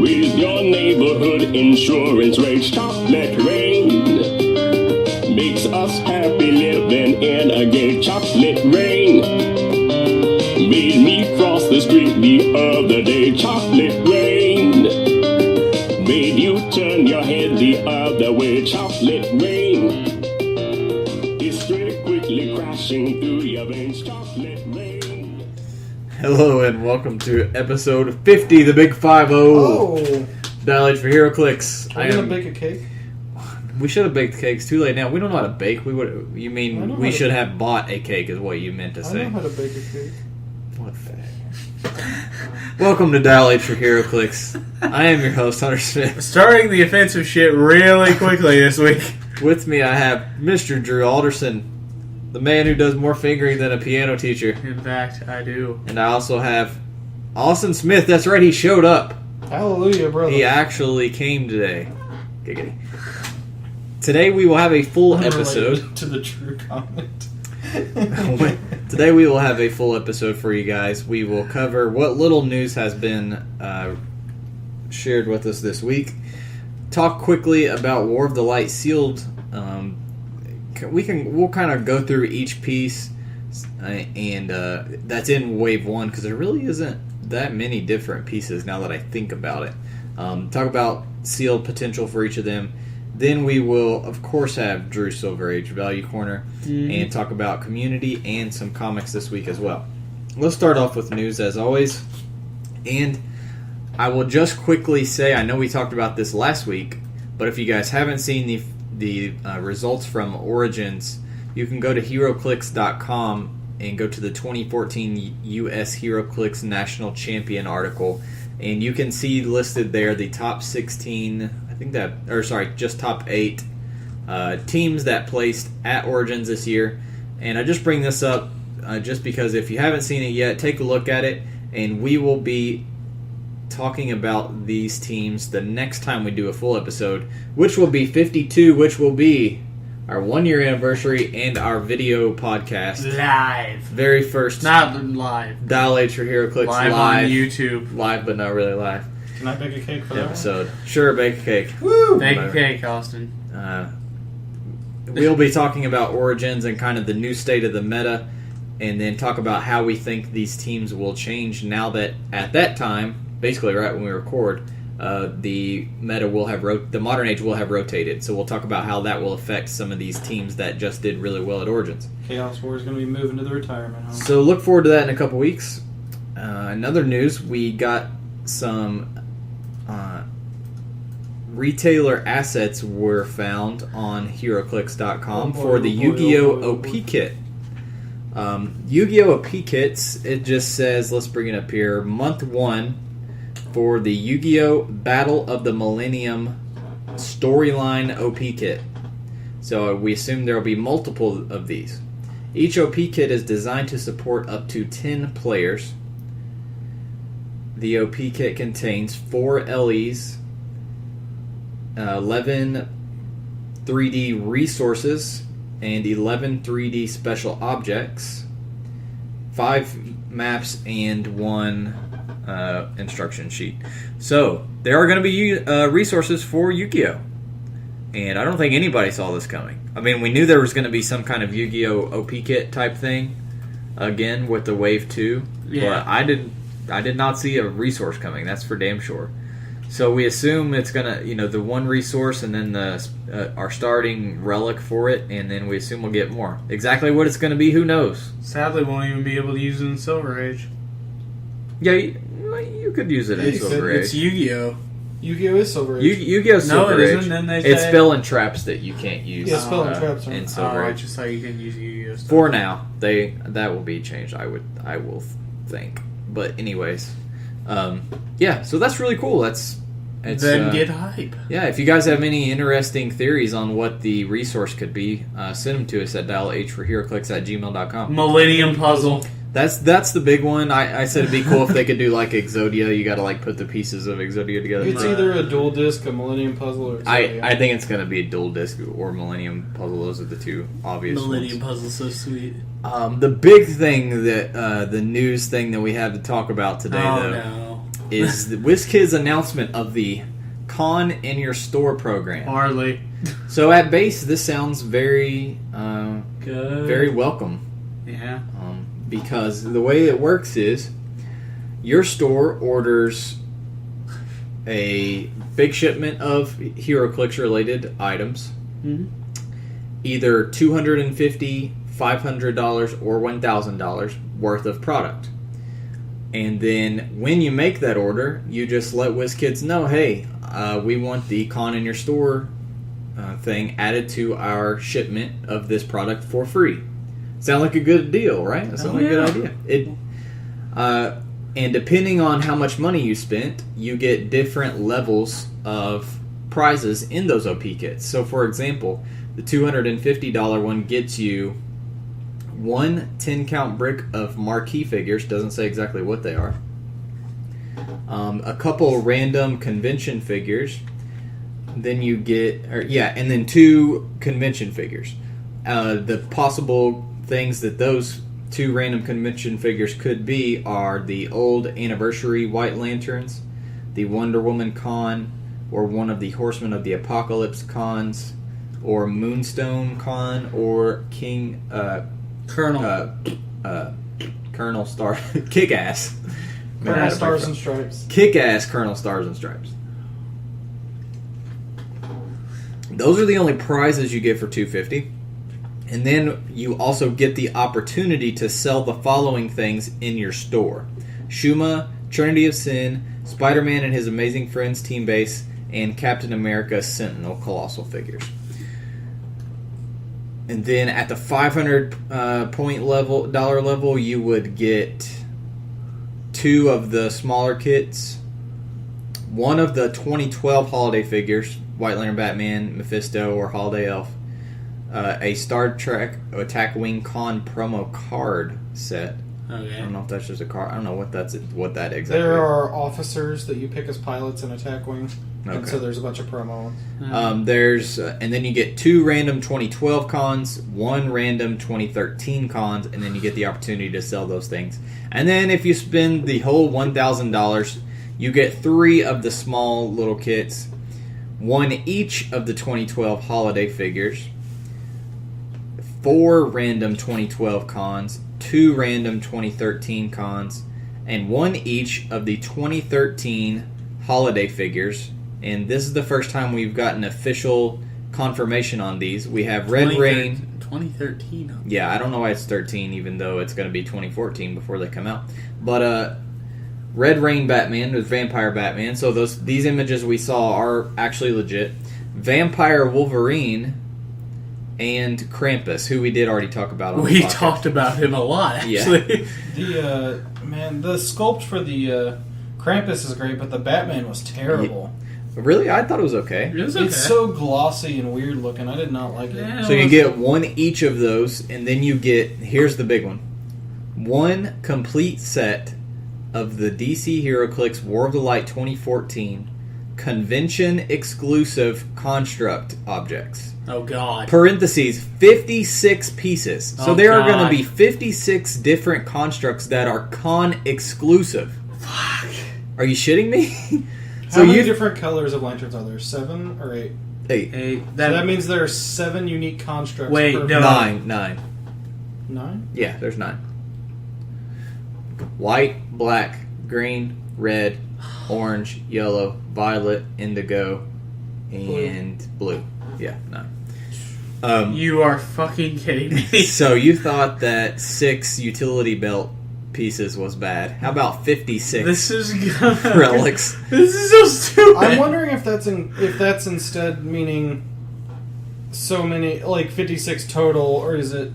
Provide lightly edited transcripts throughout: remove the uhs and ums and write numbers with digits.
With your neighborhood insurance rates, chocolate rain makes us happy living in a gay chocolate rain. Made me cross the street the other day, chocolate rain. Made you turn your head the other way, chocolate rain. It's straight quickly crashing through your veins, chocolate rain. Hello and welcome to episode 50, the Big 5-0. Oh! Dial H for Heroclix. Are we gonna bake a cake? We should have baked cakes. Too late now. We don't know how to bake. You mean we should have bought a cake is what you meant to say. I know how to bake a cake. What a fag. Welcome to Dial H for Heroclix. I am your host, Hunter Smith. Starting the offensive shit really quickly this week. With me I have Mr. Drew Alderson, the man who does more fingering than a piano teacher. In fact, I do. And I also have Austin Smith. That's right, he showed up. Hallelujah, brother. He actually came today. Giggity. Today we will have a full episode. To the true comment. Today we will have a full episode for you guys. We will cover what little news has been shared with us this week. Talk quickly about War of the Light Sealed. We'll kind of go through each piece, and that's in Wave 1 because there really isn't that many different pieces now that I think about it. Talk about sealed potential for each of them. Then we will, of course, have Drew Silver Age Value Corner and talk about community and some comics this week as well. Let's start off with news as always. And I will just quickly say, I know we talked about this last week, but if you guys haven't seen the results from Origins, you can go to Heroclix.com and go to the 2014 U.S. Heroclix National Champion article, and you can see listed there the top 16, just top 8 teams that placed at Origins this year. And I just bring this up just because if you haven't seen it yet, take a look at it, and we will be talking about these teams the next time we do a full episode, which will be 52, which will be our 1-year anniversary and our video podcast. Live. Very first. Not live. Dial H for Heroclix live on YouTube. Live, but not really live. Can I bake a cake for that episode? Sure, bake a cake. Woo! Bake a cake, Austin. We'll be talking about Origins and kind of the new state of the meta, and then talk about how we think these teams will change now that at that time, basically right when we record, the meta will have the Modern Age will have rotated. So we'll talk about how that will affect some of these teams that just did really well at Origins. Chaos War is going to be moving to the retirement home. So look forward to that in a couple weeks. Another news, we got some retailer assets were found on Heroclix.com for the Yu-Gi-Oh! OP kit. Yu-Gi-Oh! OP kits, it just says, let's bring it up here, month 1 for the Yu-Gi-Oh! Battle of the Millennium storyline OP kit. So we assume there will be multiple of these. Each OP kit is designed to support up to 10 players. The OP kit contains 4 LEs, 11 3D resources, and 11 3D special objects, 5 maps, and 1 instruction sheet. So, there are going to be resources for Yu-Gi-Oh! And I don't think anybody saw this coming. I mean, we knew there was going to be some kind of Yu-Gi-Oh! OP kit type thing, again, with the Wave 2. Yeah. But I did not see a resource coming, that's for damn sure. So we assume it's going to, the one resource and then our starting relic for it, and then we assume we'll get more. Exactly what it's going to be, who knows? Sadly, won't even be able to use it in Silver Age. Yeah, you could use it in Silver Age. It's Yu-Gi-Oh! Yu-Gi-Oh! Is Silver Age. Yu-Gi-Oh! Silver Age. No, it isn't. Then they it's say spell and traps that you can't use. Yeah, spell and traps in Silver I Age. just thought you can use Yu-Gi-Oh! stuff. For now, that will be changed. I will think. But anyways, so that's really cool. Then get hype. Yeah, if you guys have any interesting theories on what the resource could be, send them to us at dialhforheroclix@gmail.com. Millennium Puzzle. That's the big one. I said it'd be cool if they could do like Exodia. You got to put the pieces of Exodia together. It's either a dual disc, a Millennium Puzzle, or Exodia. I think it's going to be a dual disc or Millennium Puzzle. Those are the two obvious Millennium ones. Puzzle's so sweet. The big thing that the news thing that we had to talk about today, though, is the WizKids announcement of the Con in Your Store program. Hardly. So at base, this sounds very Good. very welcome. Yeah. Because the way it works is your store orders a big shipment of Heroclix related items, either $250, $500, or $1,000 worth of product. And then when you make that order, you just let WizKids know, hey, we want the Con in Your Store thing added to our shipment of this product for free. Sound like a good deal, right? That sounds like a good idea. And depending on how much money you spent, you get different levels of prizes in those OP kits. So, for example, the $250 one gets you one 10-count brick of marquee figures. Doesn't say exactly what they are. A couple random convention figures. Then you get, and then 2 convention figures. The possible things that those 2 random convention figures could be are the old anniversary White Lanterns, the Wonder Woman Con, or one of the Horsemen of the Apocalypse Cons, or Moonstone Con, or Colonel Star Kick-Ass. Colonel Stars and Stripes. Kick-Ass Colonel Stars and Stripes. Those are the only prizes you get for $250. And then you also get the opportunity to sell the following things in your store: Shuma, Trinity of Sin, Spider-Man and His Amazing Friends Team Base, and Captain America Sentinel Colossal figures. And then at the 500 point level, you would get 2 of the smaller kits, 1 of the 2012 holiday figures, White Lantern Batman, Mephisto, or Holiday Elf, a Star Trek Attack Wing Con promo card set. Okay. I don't know if that's just a card. I don't know what that exactly is. There are officers that you pick as pilots in Attack Wing. Okay. And so there's a bunch of promo ones. There's and then you get 2 random 2012 cons, 1 random 2013 cons, and then you get the opportunity to sell those things. And then if you spend the whole $1,000, you get 3 of the small little kits, 1 each of the 2012 holiday figures, 4 random 2012 cons, 2 random 2013 cons, and 1 each of the 2013 holiday figures. And this is the first time we've gotten official confirmation on these. We have Red Rain. 2013. Yeah, I don't know why it's 13, even though it's going to be 2014 before they come out. But Red Rain Batman with Vampire Batman. So these images we saw are actually legit. Vampire Wolverine and Krampus, who we did already talk about on the podcast. We talked about him a lot, actually. Yeah. The sculpt for the Krampus is great, but the Batman was terrible. Really? I thought it was okay. It was okay. It's so glossy and weird looking. I did not like it. Yeah, So you get 1 each of those, and then you get, here's the big one, 1 complete set of the DC Heroclix War of the Light 2014 convention exclusive construct objects. Oh, God. Parentheses, 56 pieces. So Oh, there are going God. to be 56 different constructs that are con exclusive. Fuck. Are you shitting me? How many different colors of lanterns are there? 7 or 8? 8. Hey, So that means there are 7 unique constructs. Wait, per no. 9. 9? Yeah, there's 9. White, black, green, red, orange, yellow, violet, indigo, and blue. Yeah, 9. You are fucking kidding me. So you thought that 6 utility belt pieces was bad. How about 56 This is relics? This is so stupid. I'm wondering if that's instead meaning so many, like 56 total, or is it...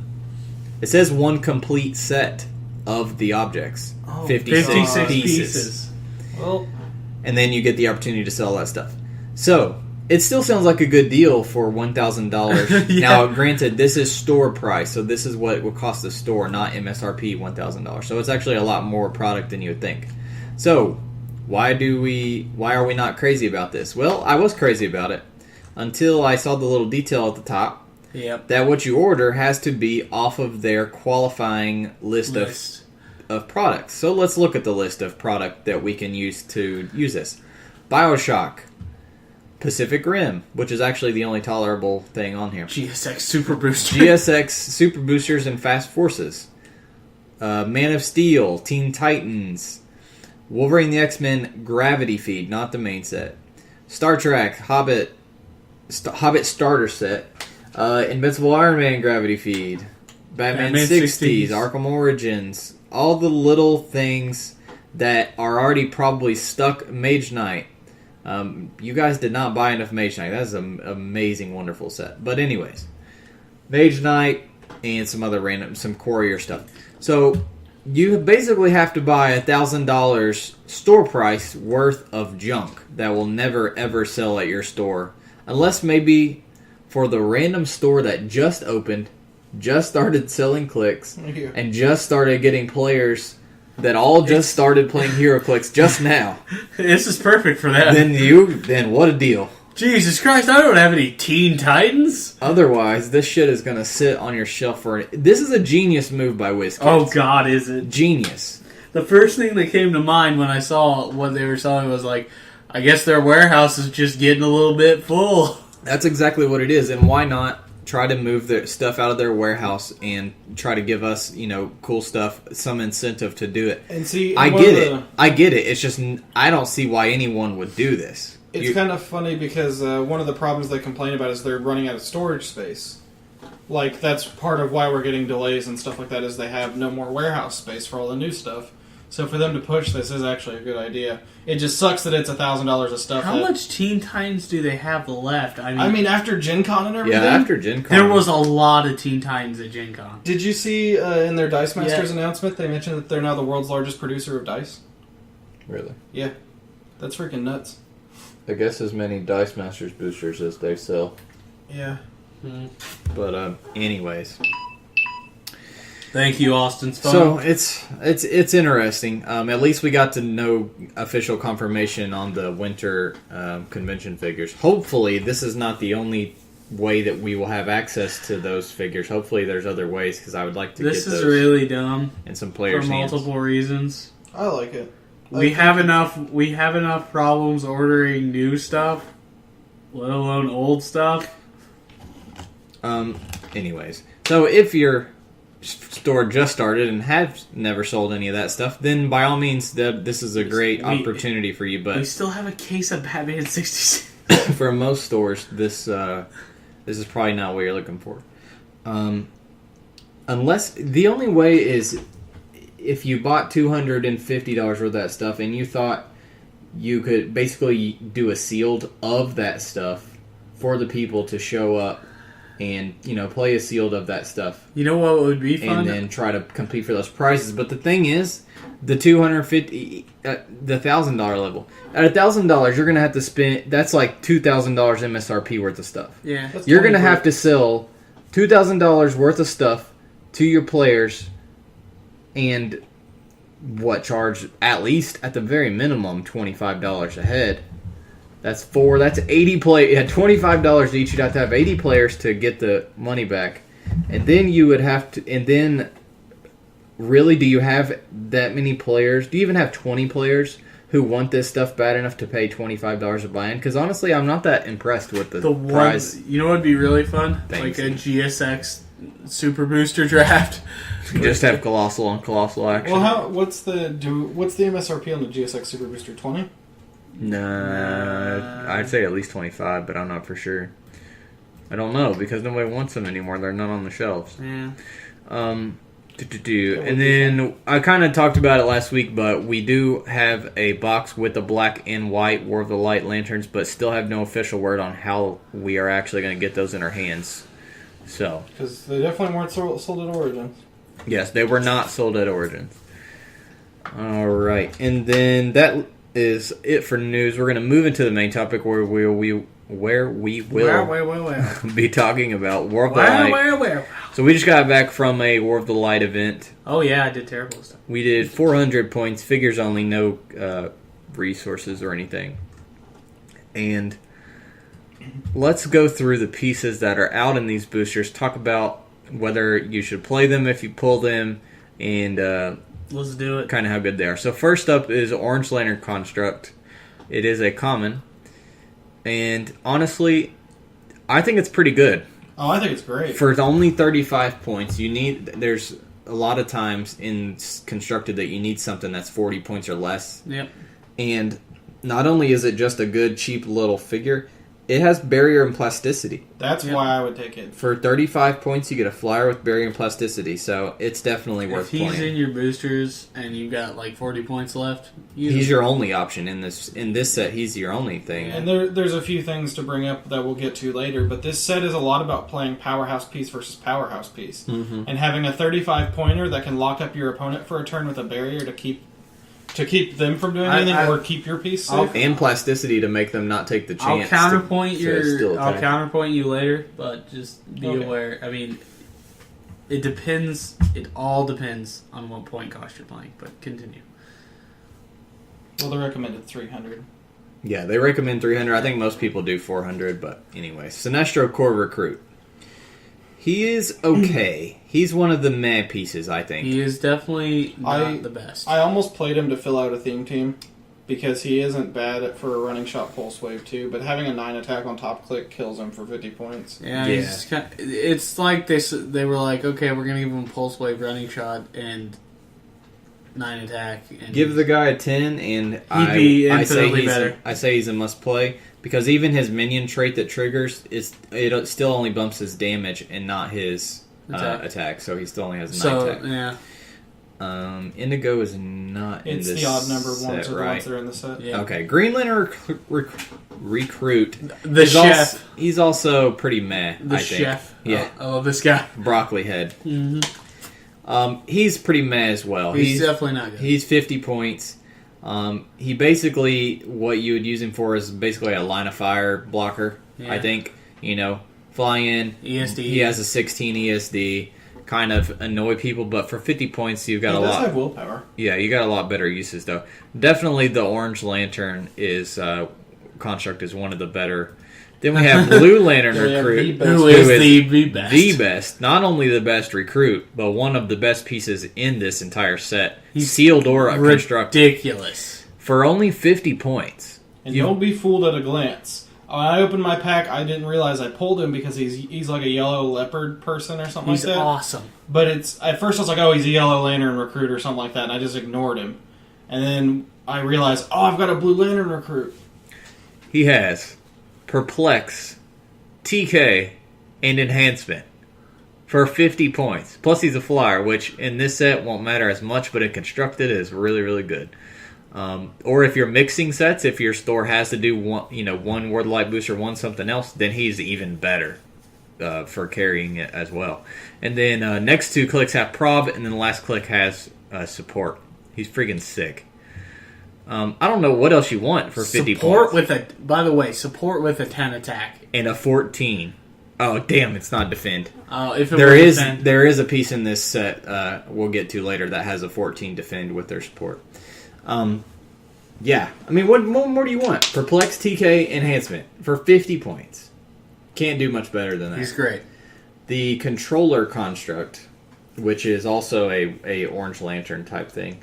It says 1 complete set of the objects. Oh, 56 pieces. pieces. Well, And then you get the opportunity to sell that stuff. So, it still sounds like a good deal for $1,000. Yeah. Now, granted, this is store price, so this is what it would cost the store, not MSRP $1,000. So it's actually a lot more product than you would think. So, why are we not crazy about this? Well, I was crazy about it until I saw the little detail at the top Yep. that what you order has to be off of their qualifying list. of products. So let's look at the list of product that we can use to use this. BioShock, Pacific Rim, which is actually the only tolerable thing on here. GSX Super Booster. GSX Super Boosters and Fast Forces. Man of Steel, Teen Titans, Wolverine the X-Men Gravity Feed, not the main set. Star Trek Hobbit Starter Set. Invincible Iron Man Gravity Feed. Batman 60s, Arkham Origins. All the little things that are already probably stuck. Mage Knight. You guys did not buy enough Mage Knight. That's an amazing, wonderful set. But anyways, Mage Knight and some courier stuff. So you basically have to buy $1,000 store price worth of junk that will never ever sell at your store, unless maybe for the random store that just opened, just started selling clicks, and just started getting players that all just started playing Heroclix just now. This is perfect for that. Then what a deal. Jesus Christ, I don't have any Teen Titans. Otherwise, this shit is going to sit on your shelf for... This is a genius move by WizKids. Oh, God, is it? Genius. The first thing that came to mind when I saw what they were selling was like, I guess their warehouse is just getting a little bit full. That's exactly what it is, and why not try to move their stuff out of their warehouse and try to give us, cool stuff, some incentive to do it. And see, I get it. It's just, I don't see why anyone would do this. It's kind of funny because one of the problems they complain about is they're running out of storage space. Like, that's part of why we're getting delays and stuff like that, is they have no more warehouse space for all the new stuff. So for them to push this is actually a good idea. It just sucks that it's $1,000 of stuff. How much Teen Titans do they have left? I mean, after Gen Con and everything? Yeah, after Gen Con. There was a lot of Teen Titans at Gen Con. Did you see in their Dice Masters announcement, they mentioned that they're now the world's largest producer of dice? Really? Yeah. That's freaking nuts. I guess as many Dice Masters boosters as they sell. Yeah. But anyways, thank you, Austin Stone. so it's interesting. At least we got to know official confirmation on the winter convention figures. Hopefully, this is not the only way that we will have access to those figures. Hopefully, there's other ways, because I would like to. This get is those really dumb in some players' for hands. multiple reasons. I like it. We have enough problems ordering new stuff, let alone old stuff. Anyways, so if your store just started and have never sold any of that stuff, then by all means, this is a great opportunity for you. We But still have a case of Batman 66. for most stores, this is probably not what you're looking for. Unless the only way is if you bought $250 worth of that stuff and you thought you could basically do a sealed of that stuff for the people to show up and play a sealed of that stuff. You know what would be fun? And then try to compete for those prizes. But the thing is, the $250, the $1,000 level. At $1,000, you're gonna have to spend. That's like $2,000 MSRP worth of stuff. Yeah, You're gonna have to sell $2,000 worth of stuff to your players, and charge at least at the very minimum $25 a head. That's 80 play. Yeah, $25 each. You'd have to have 80 players to get the money back, and then you would have to. And then, really, do you have that many players? Do you even have 20 players who want this stuff bad enough to pay $25 a buy-in? Because honestly, I'm not that impressed with the prize. You know what would be really fun? Thanks. Like a GSX Super Booster draft. Just have Colossal on Colossal action. Well, what's the MSRP on the GSX Super Booster? 20? Nah, I'd say at least 25, but I'm not for sure. I don't know, because nobody wants them anymore. They're not on the shelves. Yeah. And then I kind of talked about it last week, but we do have a box with the black and white War of the Light lanterns, but still have no official word on how we are actually going to get those in our hands. So, because they definitely weren't sold at Origins. Yes, they were not sold at Origins. All right, and then that is it for news. We're going to move into the main topic where we will be talking about War of the Light. So we just got back from a War of the Light event. Oh yeah, I did terrible stuff. We did 400 points, figures only, no resources or anything. And let's go through the pieces that are out in these boosters, talk about whether you should play them if you pull them, and Let's do it. kind of how good they are. So first up is Orange Lantern Construct. It is a common, and honestly, I think it's pretty good. Oh, I think it's great. For only 35 points, there's a lot of times in Constructed that you need something that's 40 points or less. Yep. And not only is it just a good, cheap little figure, it has barrier and plasticity. That's why I would take it. For 35 points, you get a flyer with barrier and plasticity, so it's definitely worth If he's playing. in your boosters and you've got like 40 points left, He's your only option in this set. He's your only thing. And there's a few things to bring up that we'll get to later, but this set is a lot about playing powerhouse piece versus powerhouse piece. Mm-hmm. And having a 35 pointer that can lock up your opponent for a turn with a barrier to keep them from doing anything or keep your piece safe. And plasticity to make them not take the I'll chance. counterpoint I'll counterpoint you later, but just be Okay. aware. I mean, it depends. It all depends on what point cost you're playing. But continue. Well, they recommended 300. Yeah, they recommend 300. I think most people do 400, but anyway. Sinestro Core Recruit. He is okay. He's one of the meh pieces, I think. He is definitely not the best. I almost played him to fill out a theme team because he isn't bad for a running shot pulse wave too, but having a 9 attack on top click kills him for 50 points. Yeah, it's like they were like, okay, we're gonna give him pulse wave, running shot, and 9 attack. And Give the guy a 10, and he'd be infinitely better. I say he's a must play because even his minion trait that triggers it still only bumps his damage and not his attack. So he still only has 9 attack. Yeah. Indigo is not in It's this the odd number set, ones are the right? ones that are in the set. Yeah. Okay, Green Lantern Recruit. The chef. He's also pretty meh. The I think. chef. Yeah. I love this guy. Broccoli head. Mm-hmm. He's pretty meh as well. He's definitely not good. He's 50 points. He basically, what you would use him for is basically a line of fire blocker. Yeah. I think, fly in. ESD. He has a 16 ESD. Kind of annoy people, but for 50 points, you've got He a does lot. have willpower. Yeah, you got a lot better uses though. Definitely, the Orange Lantern construct is one of the better. Then we have Blue Lantern Yeah, Recruit, the Who best. is Who is the best? the best. Not only the best recruit, but one of the best pieces in this entire set. He's Sealed Aura Construct ridiculous. for only 50 points. And don't be fooled at a glance. When I opened my pack, I didn't realize I pulled him because he's like a yellow leopard person or something He's like that. awesome. But at first I was like, oh, he's a Yellow Lantern Recruit or something like that, and I just ignored him. And then I realized, oh, I've got a Blue Lantern Recruit. He has Perplex, TK, and Enhancement for 50 points. Plus he's a flyer, which in this set won't matter as much, but in Constructed is really, really good. Or if you're mixing sets, if your store has to do one Word Light Booster, one something else, then he's even better for carrying it as well. And then next 2 clicks have Prob, and then the last click has Support. He's freaking sick. I don't know what else you want for 50 Support points. Support with a 10 attack. And a 14. Oh, damn, it's not Defend. If it There was is 10, there is a piece in this set we'll get to later that has a 14 Defend with their support. Yeah, I mean, what more do you want? Perplex, TK, Enhancement for 50 points. Can't do much better than that. he's great. The Controller Construct, which is also a Orange Lantern type thing,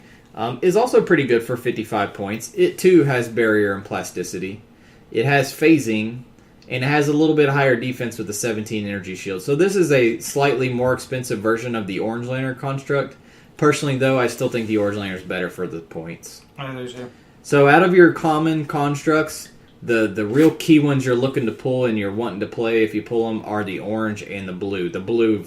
is also pretty good for 55 points. It too has barrier and plasticity. It has phasing, and it has a little bit higher defense with the 17 energy shield. So this is a slightly more expensive version of the Orange Lantern Construct. Personally, though, I still think the Orange Lantern is better for the points. I do too. So out of your common constructs, the real key ones you're looking to pull and you're wanting to play, if you pull them, are the orange and the blue. The blue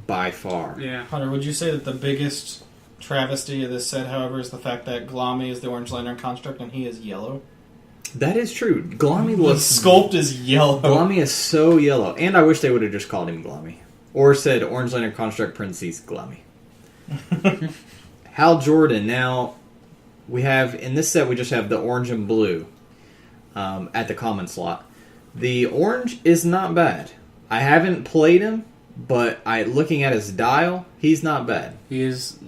by far. Yeah. Hunter, would you say that the biggest travesty of this set, however, is the fact that Glommy is the Orange Lantern Construct and he is yellow? That is true. Glommy The looks... sculpt is yellow. Glommy is so yellow. And I wish they would have just called him Glommy. Or said Orange Lantern Construct Parentheses Glommy. Hal Jordan. Now, we have... In this set, we just have the orange and blue at the common slot. The orange is not bad. I haven't played him, but looking at his dial, he's not bad. He is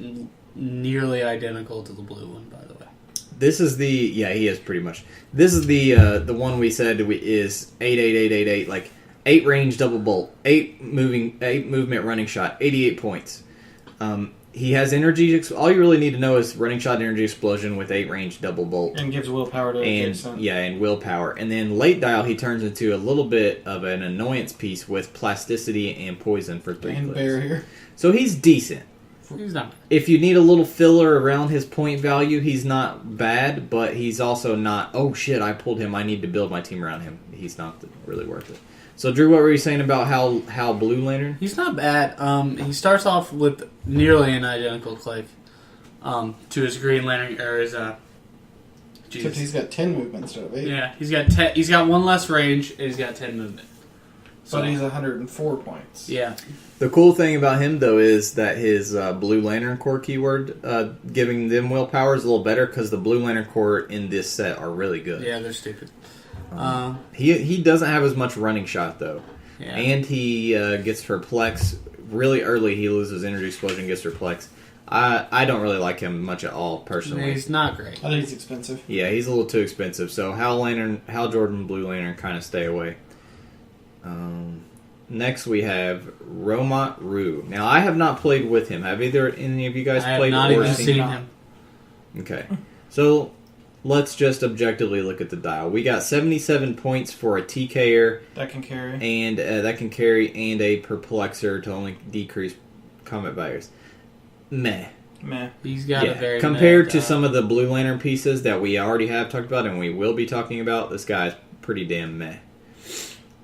nearly identical to the blue one, by the way. This is the... Yeah, he is pretty much. This is the one we said is 88888, like 8 range double bolt, 8 movement running shot, 88 points. he has energy. All you really need to know is running shot, energy explosion with 8 range double bolt, And gives willpower to adjacent. and willpower. And then late dial, he turns into a little bit of an annoyance piece with plasticity and poison for 3 And clicks. barrier. So he's decent. He's not. If you need a little filler around his point value, he's not bad, but he's also not, oh shit, I pulled him, I need to build my team around him. He's not really worth it. So Drew, what were you saying about how Blue Lantern? He's not bad. He starts off with nearly an identical click to his Green Lantern or his Except he's got 10 movement instead of 8. Yeah, he's got 10. He's got 1 less range, and he's got 10 movement. But he's 104 points. Yeah. The cool thing about him, though, is that his Blue Lantern Corps keyword, giving them willpower, is a little better because the Blue Lantern Corps in this set are really good. Yeah, they're stupid. He doesn't have as much running shot, though. Yeah. And he gets perplex really early. He loses energy explosion, gets perplex. I don't really like him much at all, personally. He's not great. I think he's expensive. Yeah, he's a little too expensive. So Hal Jordan, Blue Lantern kind of stay away. Next we have Romont Rue. Now I have not played with him. Have any of you guys I played have not or even seen seen him? him. Okay, so let's just objectively look at the dial. We got 77 points for a TKer That can carry. and that can carry and a perplexer to only decrease combat values. Meh. Meh. He's got a very compared meh to dial. some of the Blue Lantern pieces that we already have talked about and we will be talking about, this guy's pretty damn meh.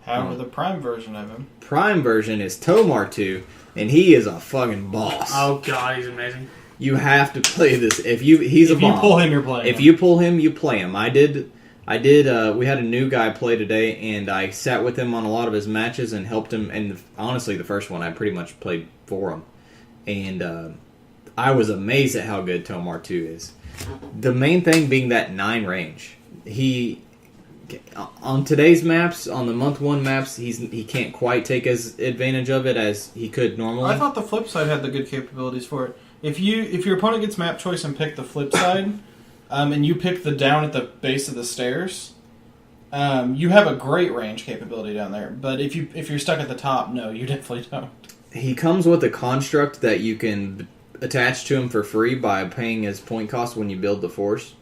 However, the prime version of him. Prime version is Tomar 2, and he is a fucking boss. Oh god, he's amazing. You have to play this. He's a If bomb. you pull him, you're playing If him. you pull him, you play him. We had a new guy play today, and I sat with him on a lot of his matches and helped him. And honestly, the first one I pretty much played for him, and I was amazed at how good Tomar 2 is. The main thing being that 9 range. On today's maps, on the month 1 maps, he can't quite take as advantage of it as he could normally. I thought the flip side had the good capabilities for it. If your opponent gets map choice and pick the flip side, and you pick the down at the base of the stairs, you have a great range capability down there. But if you're stuck at the top, no, you definitely don't. He comes with a construct that you can attach to him for free by paying his point cost when you build the force.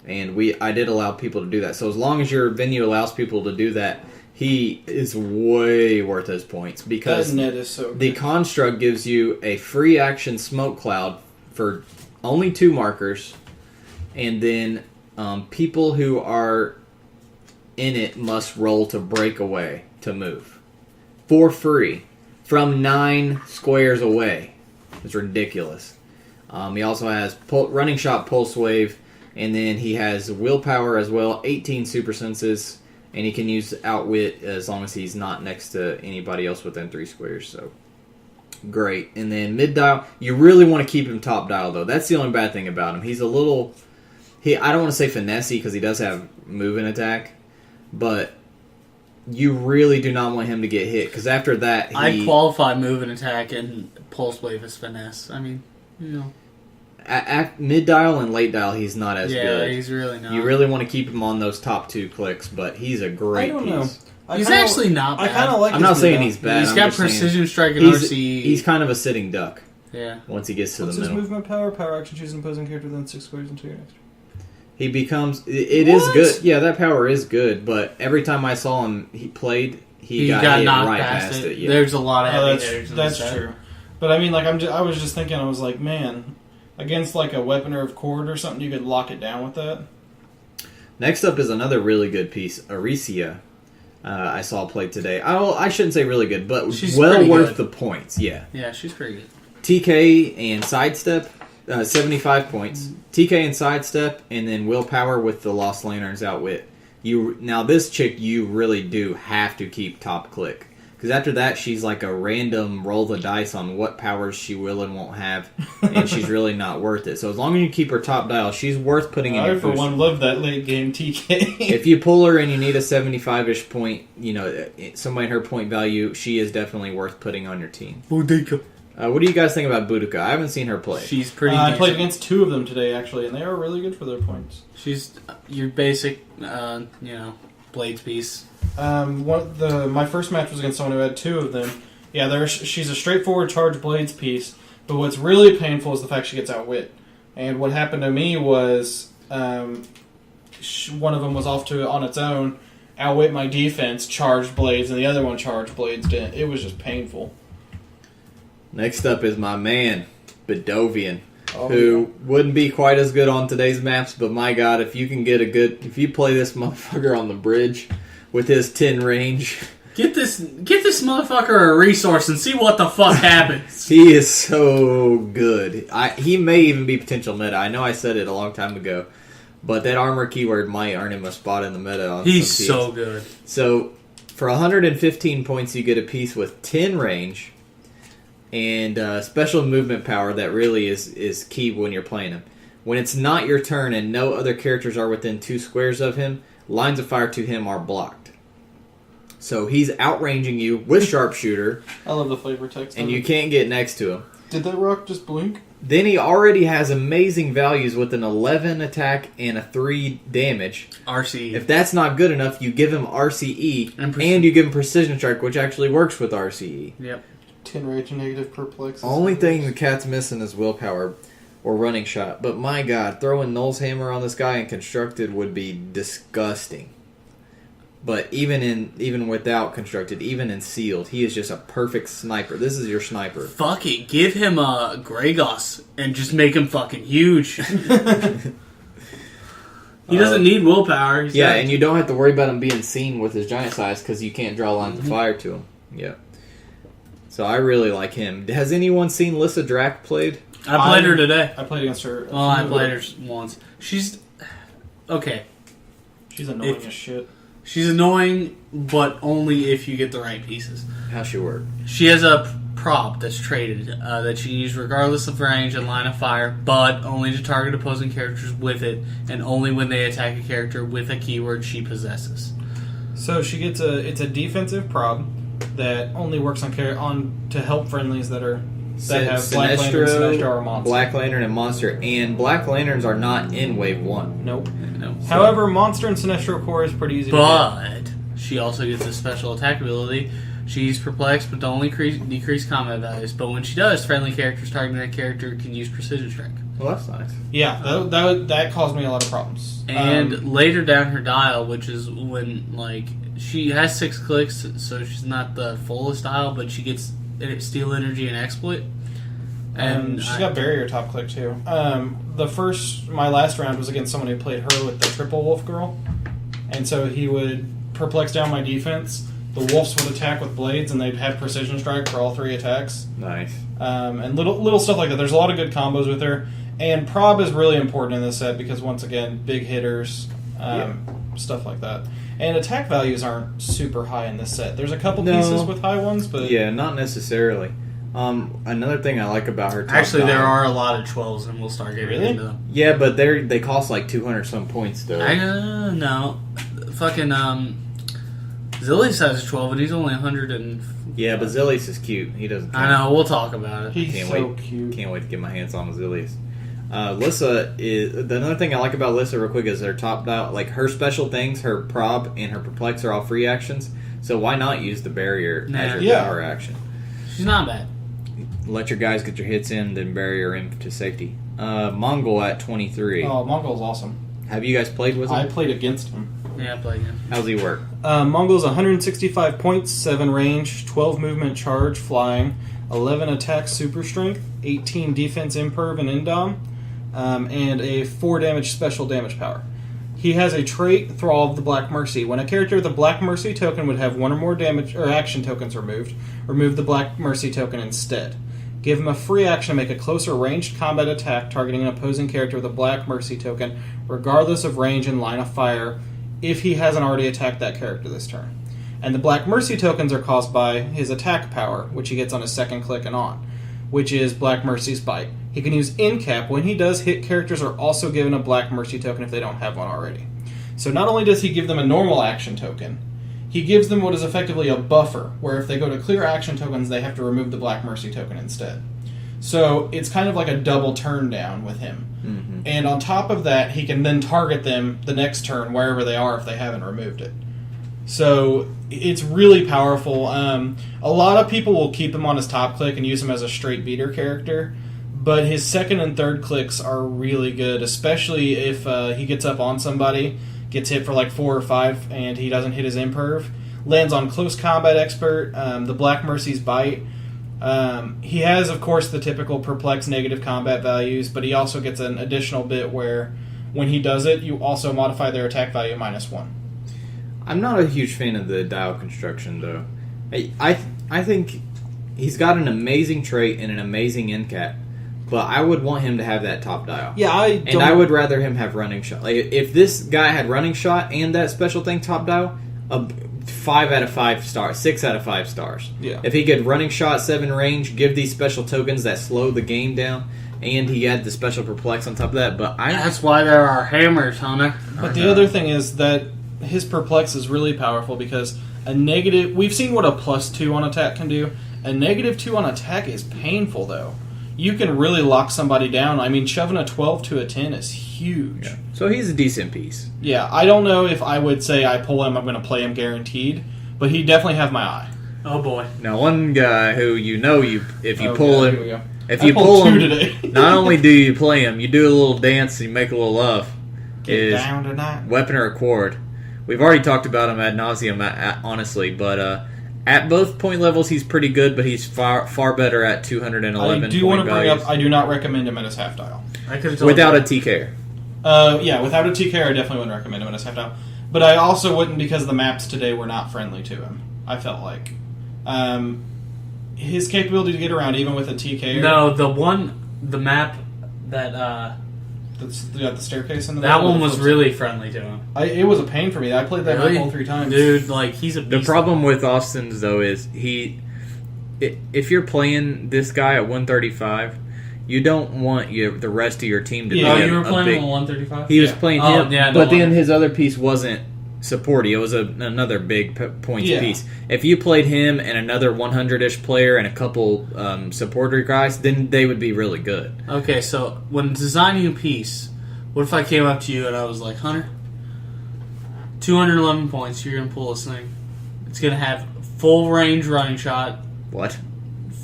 And I did allow people to do that. So as long as your venue allows people to do that, he is way worth his points. Because That net is so good. the construct gives you a free action smoke cloud for only 2 markers. And then people who are in it must roll to break away to move. For free. From 9 squares away. It's ridiculous. He also has running shot, pulse wave, and then he has willpower as well, 18 super senses, and he can use outwit as long as he's not next to anybody else within 3 squares. So great. And then mid dial, you really want to keep him top dial though. That's the only bad thing about him. He's a little, I don't want to say finessey because he does have move and attack, but you really do not want him to get hit because after that I qualify move and attack and pulse wave as finesse. I mean, you know. At mid dial and late dial, he's not as good. Yeah, he's really not. You really want to keep him on those top 2 clicks, but he's a great I don't piece. know. He's actually not I bad. kind of like. I'm his not saying mid-dial. he's bad. He's I'm got just saying precision strike and he's, RC. he's kind of a sitting duck Yeah. once he gets to What's the his middle. movement power? Power action, choose an opposing character within 6 squares until your next. He becomes. It is What? good. Yeah, that power is good, but every time I saw him, he played. He got hit knocked right past it. Yeah. There's a lot of heavy Oh, hitters in that's this set. true. But I mean, like I was just thinking, I was like, man, against like a weaponer of cord or something, you could lock it down with that. Next up is another really good piece, Aricia. I saw played today. I shouldn't say really good, but She's well pretty worth good. the points. Yeah. Yeah, she's pretty good. TK and sidestep, 75 points. TK and sidestep, and then willpower with the Lost Lanterns outwit. Now this chick, you really do have to keep top click. Because after that, she's like a random roll the dice on what powers she will and won't have, and she's really not worth it. So as long as you keep her top dial, she's worth putting in I your for booster. one love that late game TK. If you pull her and you need a 75-ish point, somebody in her point value, she is definitely worth putting on your team. Boudica. What do you guys think about Boudica? I haven't seen her play. She's pretty I decent. played against 2 of them today actually, and they are really good for their points. She's your basic, blades piece. My first match was against someone who had 2 of them. Yeah, she's a straightforward charge blades piece, But what's really painful is the fact she gets outwit. And what happened to me was one of them was off on its own, outwit my defense, charged blades, and the other one charged blades didn't. It was just painful. Next up is my man, Bedovian, Oh, who wouldn't be quite as good on today's maps, but my god, if you play this motherfucker on the bridge with his 10 range... Get this motherfucker a resource and see what the fuck happens. He is so good. He may even be potential meta. I know I said it a long time ago, but that armor keyword might earn him a spot in the meta. On He's some so teams. good. So for 115 points, you get a piece with 10 range and special movement power that really is key when you're playing him. When it's not your turn and no other characters are within 2 squares of him, lines of fire to him are blocked. So he's outranging you with sharpshooter. I love the flavor text. And you can't get next to him. Did that rock just blink? Then he already has amazing values with an 11 attack and a 3 damage. RCE. If that's not good enough, you give him RCE and you give him Precision Strike, which actually works with RCE. Yep. 10 rage and negative perplex. Only thing the cat's missing is willpower or running shot. But my god, throwing Null's Hammer on this guy in Constructed would be disgusting. But even without Constructed, even in Sealed, he is just a perfect sniper. This is your sniper. Fuck it. Give him a Gregos and just make him fucking huge. He doesn't need willpower. And you don't have to worry about him being seen with his giant size because you can't draw lines of fire to him. Yeah. So I really like him. Has anyone seen Lissa Drac played? I played her today. I played against her. Well, I played her once. She's... Okay. She's annoying as shit. She's annoying, but only if you get the right pieces. How's she work? She has a prop that's traded that she can use regardless of range and line of fire, but only to target opposing characters with it, and only when they attack a character with a keyword she possesses. So she gets it's a defensive prop that only works on to help friendlies that have Black Lantern, Sinestro, or Monster. Black Lantern, and Monster. And Black Lanterns are not in Wave 1. Nope. No. However, Monster and Sinestro Core is pretty easy to But she also gets a special attack ability. She's perplexed, but don't decrease combat values. But when she does, friendly characters targeting that character can use Precision Strike. Well, that's nice. Yeah, that caused me a lot of problems. And later down her dial, which is when, she has 6 clicks, so she's not the fullest dial, but she gets Steel Energy and Exploit. And she's got Barrier top click too. My last round was against someone who played her with the Triple Wolf Girl, and so he would perplex down my defense. The wolves would attack with blades, and they'd have Precision Strike for all 3 attacks. Nice. And little stuff like that. There's a lot of good combos with her, and Prob is really important in this set because once again, big hitters, stuff like that. And attack values aren't super high in this set. There's a couple pieces with high ones, but yeah, not necessarily. Another thing I like about her. Actually, there are a lot of 12s, and we'll start getting into them. Yeah, but they cost like 200 some points though. I no, fucking Zillius has a 12, and he's only 100 and. Yeah, but Zillius is cute. He doesn't. I know. We'll talk about it. He's so cute. Can't wait to get my hands on Zillius. Lissa is another thing I like about Lissa real quick is her top dial. Like her special things, her prob and her perplex are all free actions. So why not use the barrier as your power action? She's not bad. Let your guys get your hits in, then barrier in to safety. Mongol at 23. Oh, Mongol's awesome. Have you guys played with him? I played against him. Yeah, I played him. How's he work? Mongol's 165 points, 7 range, 12 movement, charge, flying, 11 attack, super strength, 18 defense, imperv, and indom, and a 4 damage special damage power. He has a trait, Thrall of the Black Mercy. When a character with a Black Mercy token would have 1 or more damage or action tokens removed, remove the Black Mercy token instead. Give him a free action to make a closer ranged combat attack targeting an opposing character with a Black Mercy token, regardless of range and line of fire, if he hasn't already attacked that character this turn. And the Black Mercy tokens are caused by his attack power, which he gets on his second click and on, which is Black Mercy's Bite. He can use Incap. When he does, hit characters are also given a Black Mercy token if they don't have one already. So not only does he give them a normal action token, he gives them what is effectively a buffer, where if they go to clear action tokens, they have to remove the Black Mercy token instead. So it's kind of like a double turn down with him. Mm-hmm. And on top of that, he can then target them the next turn, wherever they are, if they haven't removed it. So it's really powerful. A lot of people will keep him on his top click and use him as a straight beater character, but his second and third clicks are really good, especially if he gets up on somebody, gets hit for like 4 or 5, and he doesn't hit his imperv. Lands on Close Combat Expert, the Black Mercy's Bite. He has, of course, the typical perplex negative combat values, but he also gets an additional bit where when he does it, you also modify their attack value -1. I'm not a huge fan of the dial construction, though. I think he's got an amazing trait and an amazing end cap, but I would want him to have that top dial. Yeah, I would rather him have running shot. Like, if this guy had running shot and that special thing top dial, 5 out of 5 stars, 6 out of 5 stars. Yeah. If he could running shot, 7 range, give these special tokens that slow the game down, and he had the special perplex on top of that. But that's why there are hammers, Hunter. But the other thing is that his perplex is really powerful because a negative. We've seen what a +2 on attack can do. A -2 on attack is painful, though. You can really lock somebody down. I mean, shoving a 12 to a 10 is huge. Yeah. So he's a decent piece. Yeah, I don't know if I would say I pull him, I'm going to play him guaranteed, but he definitely have my eye. Oh boy! Now, one guy who if you pull here we him, go. if I you pulled pull 2 him, today. not only do you play him, you do a little dance and you make a little love. Get is down tonight. Weapon or Accord. We've already talked about him ad nauseum, honestly, but at both point levels he's pretty good, but he's far better at 211. I do want to bring up, I do not recommend him at his half dial. Without a TK. Yeah, without a TK, I definitely wouldn't recommend him at his half dial. But I also wouldn't because the maps today were not friendly to him, I felt like. His capability to get around, even with a TK. No, the map that... the staircase in the that one was really friendly to him. It was a pain for me. I played that Really? all 3 times. Dude, like, he's a The beast. problem with Austin's, though, is if you're playing this guy at 135, you don't want the rest of your team to be Yeah. Oh, a, you were a playing big... on 135? He was Yeah. playing Oh, him, yeah, but no, then his other piece wasn't supporty. It was another big points Yeah. piece. If you played him and another 100-ish player and a couple supporter guys, then they would be really good. Okay, so when designing a piece, what if I came up to you and I was like, Hunter, 211 points, you're going to pull this thing. It's going to have full range running shot, What?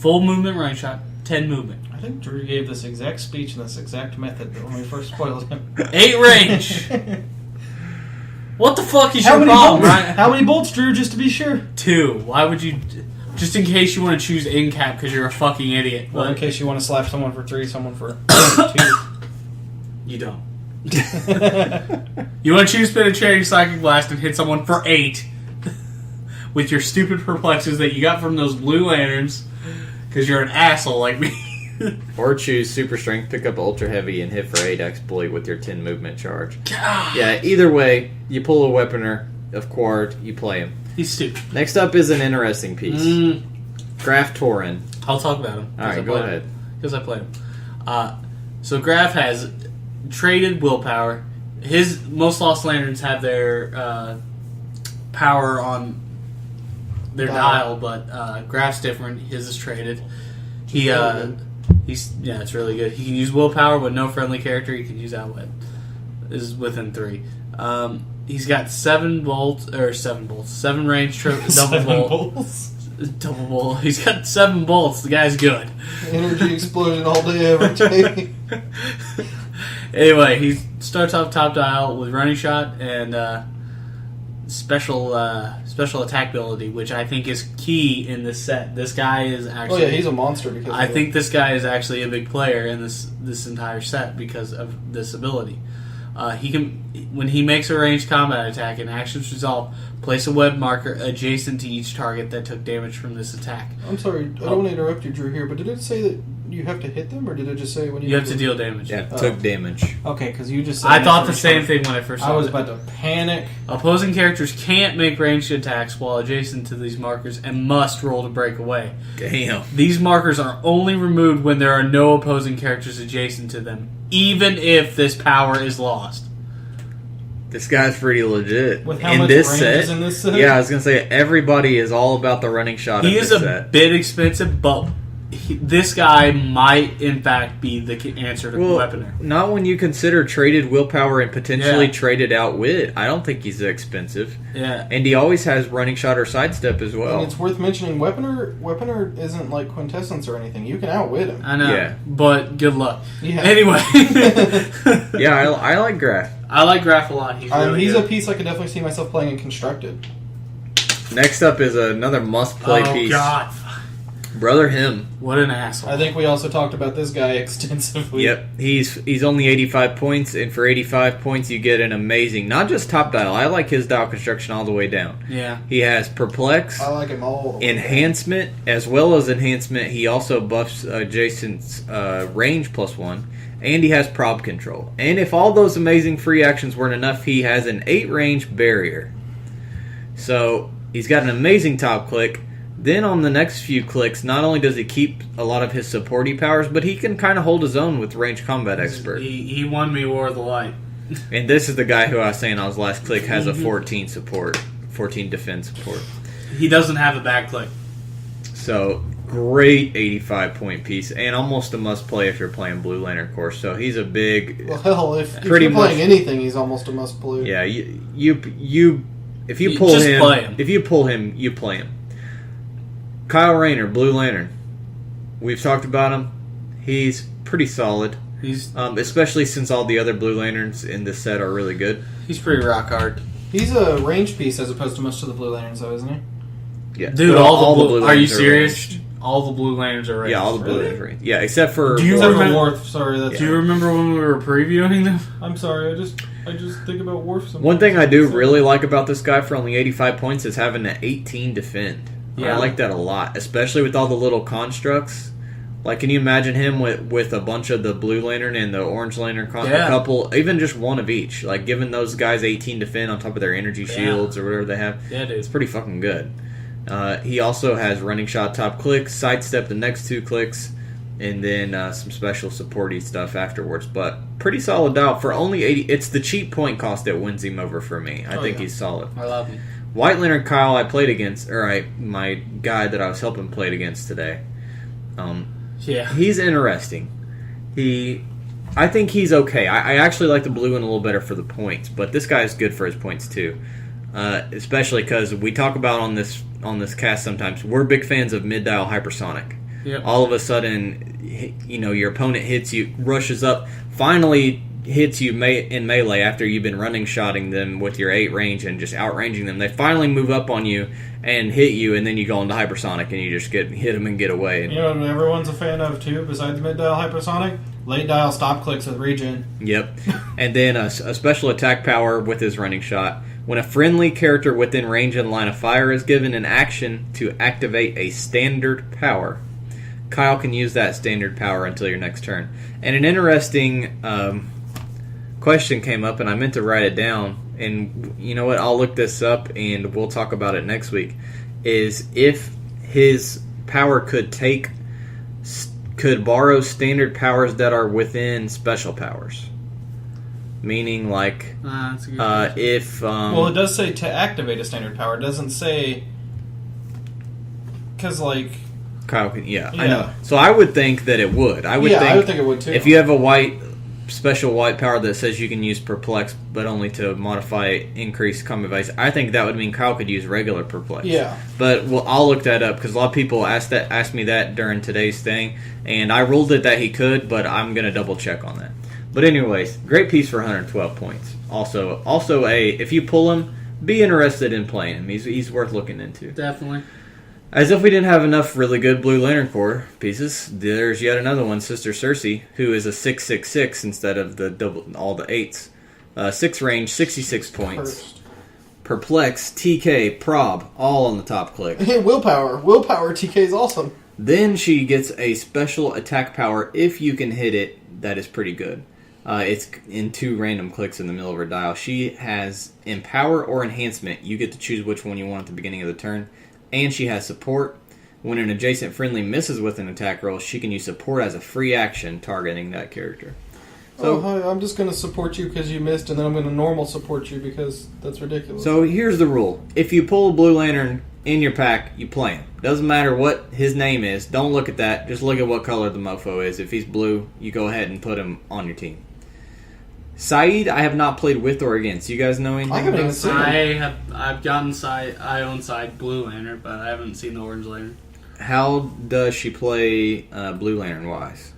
full movement running shot, 10 movement. I think Drew gave this exact speech and this exact method when we first spoiled him. 8 range! What the fuck is How your many problem, bolts? right? How many bolts, Drew? Just to be sure. 2. Why would you... Just in case you want to choose in cap because you're a fucking idiot. Well, in But case you want to slap someone for 3, someone for 2. you don't. You want to choose penetrating psychic blast and hit someone for 8 with your stupid perplexes that you got from those blue lanterns because you're an asshole like me. Or choose super strength, pick up ultra heavy, and hit for 8 exploit with your 10 movement charge. Yeah, either way, you pull a weaponer of Quard, you play him. He's stupid. Next up is an interesting piece. Graf Torin. I'll talk about him. Alright, go ahead. Because I played him. So Graf has traded willpower. His most lost lanterns have their power on their dial, but Graf's different. His is traded. It's really good. He can use willpower with no friendly character. He can use outwit. This is within 3. He's got 7 range double bolt. Double bolt. He's got 7 bolts. The guy's good. Energy explosion all day, every day. Anyway, he starts off top dial with running shot and special attack ability, which I think is key in this set. This guy is actually... Oh yeah, he's a monster. Because I think this guy is actually a big player in this entire set because of this ability. He can, when he makes a ranged combat attack and actions resolve, place a web marker adjacent to each target that took damage from this attack. I'm sorry, I don't want to interrupt you, Drew, here, but did it say that you have to hit them, or did it just say when You have to deal damage. Yeah, took damage. Okay, because you just said... I thought the same thing when I first saw I was it. about to panic. Opposing characters can't make ranged attacks while adjacent to these markers and must roll to break away. Damn. These markers are only removed when there are no opposing characters adjacent to them, even if this power is lost. This guy's pretty legit. With how in much this range set, is in this set? Yeah, I was gonna say everybody is all about the running shot. He in is this a set. bit expensive, but this guy might, in fact, be the answer to Weaponer. Not when you consider traded willpower and potentially traded out wit. I don't think he's that expensive. Yeah. And he always has running shot or sidestep as well. And it's worth mentioning, Weaponer isn't like Quintessence or anything. You can outwit him. I know. Yeah. But good luck. Yeah. Anyway. Yeah, I like Graf. I like Graf a lot. He's really he's good. a piece I could definitely see myself playing in Constructed. Next up is another must-play piece. Oh, God. Brother Him. What an asshole. I think we also talked about this guy extensively. Yep, he's only 85 points, and for 85 points you get an amazing, not just top dial, I like his dial construction all the way down. Yeah. He has Perplex, I like him all the way Enhancement, as well as Enhancement, he also buffs adjacent's range +1, and he has Prob Control. And if all those amazing free actions weren't enough, he has an 8 range barrier. So, he's got an amazing top click. Then on the next few clicks, not only does he keep a lot of his supporty powers, but he can kind of hold his own with Range Combat Expert. He won me War of the Light. And this is the guy who I was saying on his last click has a 14 defense support. He doesn't have a back click. So, great 85 point piece, and almost a must play if you're playing Blue Lantern Course. So he's a big... Well, hell, if Pretty you're playing much- anything, he's almost a must play. Yeah, if you pull just him, play him. if you pull him, you play him. Kyle Rayner, Blue Lantern. We've talked about him. He's pretty solid. He's Especially since all the other Blue Lanterns in this set are really good. pretty rock hard. He's a range piece as opposed to most of the Blue Lanterns, though, isn't he? Yeah, Dude, Well, all the Blue Are you Lanterns serious? ranged. All the Blue Lanterns are ranged. Yeah, all the Blue Really? Lanterns are ranged. Yeah, except for... Do you Except for remember- Worf, sorry, that's Do you remember when we were previewing them? I'm sorry, I just think about Worf sometimes. One thing I do really like about this guy for only 85 points is having an 18 defend. Yeah. I like that a lot, especially with all the little constructs. Like, can you imagine him with a bunch of the Blue Lantern and the Orange Lantern, a couple, even just one of each, like giving those guys 18 defend on top of their energy shields or whatever they have. Yeah, dude. It's pretty fucking good. He also has running shot top clicks, sidestep the next 2 clicks, and then some special supporty stuff afterwards. But pretty solid dial for only 80. It's the cheap point cost that wins him over for me. I think he's solid. I love him. White Lantern Kyle I played against, my guy that I was helping played against today. Yeah. He's interesting. I think he's okay. I actually like the blue one a little better for the points, but this guy is good for his points too. Especially because we talk about on this cast sometimes, we're big fans of mid-dial hypersonic. Yep. All of a sudden, your opponent hits you, rushes up, finally hits you in melee after you've been running shotting them with your 8 range and just outranging them. They finally move up on you and hit you, and then you go into hypersonic and you just hit them and get away. You know what everyone's a fan of too, besides mid-dial hypersonic? Late dial stop clicks with regen. Yep. And then a special attack power with his running shot. When a friendly character within range and line of fire is given an action to activate a standard power, Kyle can use that standard power until your next turn. And an interesting question came up, and I meant to write it down. And you know what? I'll look this up, and we'll talk about it next week. Is if his power could borrow standard powers that are within special powers. Meaning, like, That's a good question. if... Well, it does say to activate a standard power. It doesn't say... Because, like... Kyle can... Yeah, I Yeah. know. So I would think that it would. I would think it would too. if you have a special white power that says you can use Perplex, but only to modify increased combat base, I think that would mean Kyle could use regular Perplex. Yeah. But I'll look that up, because a lot of people asked me that during today's thing, and I ruled it that he could, but I'm going to double check on that. But anyways, great piece for 112 points. Also if you pull him, be interested in playing him. He's worth looking into. Definitely. As if we didn't have enough really good Blue Lantern Corps pieces, there's yet another one, Sister Cersei, who is a 6/6/6 instead of all the 8s. 6 range, 66 points. First. Perplex, TK, Prob, all on the top click. Willpower. Willpower TK is awesome. Then she gets a special attack power if you can hit it. That is pretty good. It's in 2 random clicks in the middle of her dial. She has Empower or Enhancement. You get to choose which one you want at the beginning of the turn. And she has Support. When an adjacent friendly misses with an attack roll, she can use Support as a free action targeting that character. So, hi, I'm just going to support you because you missed, and then I'm going to normal support you because that's ridiculous. So here's the rule. If you pull a Blue Lantern in your pack, you play him. Doesn't matter what his name is. Don't look at that. Just look at what color the mofo is. If he's blue, you go ahead and put him on your team. Saeed, I have not played with or against. You guys know anything? I haven't even seen him. I've gotten side. I own side Blue Lantern, but I haven't seen the Orange Lantern. How does she play Blue Lantern wise?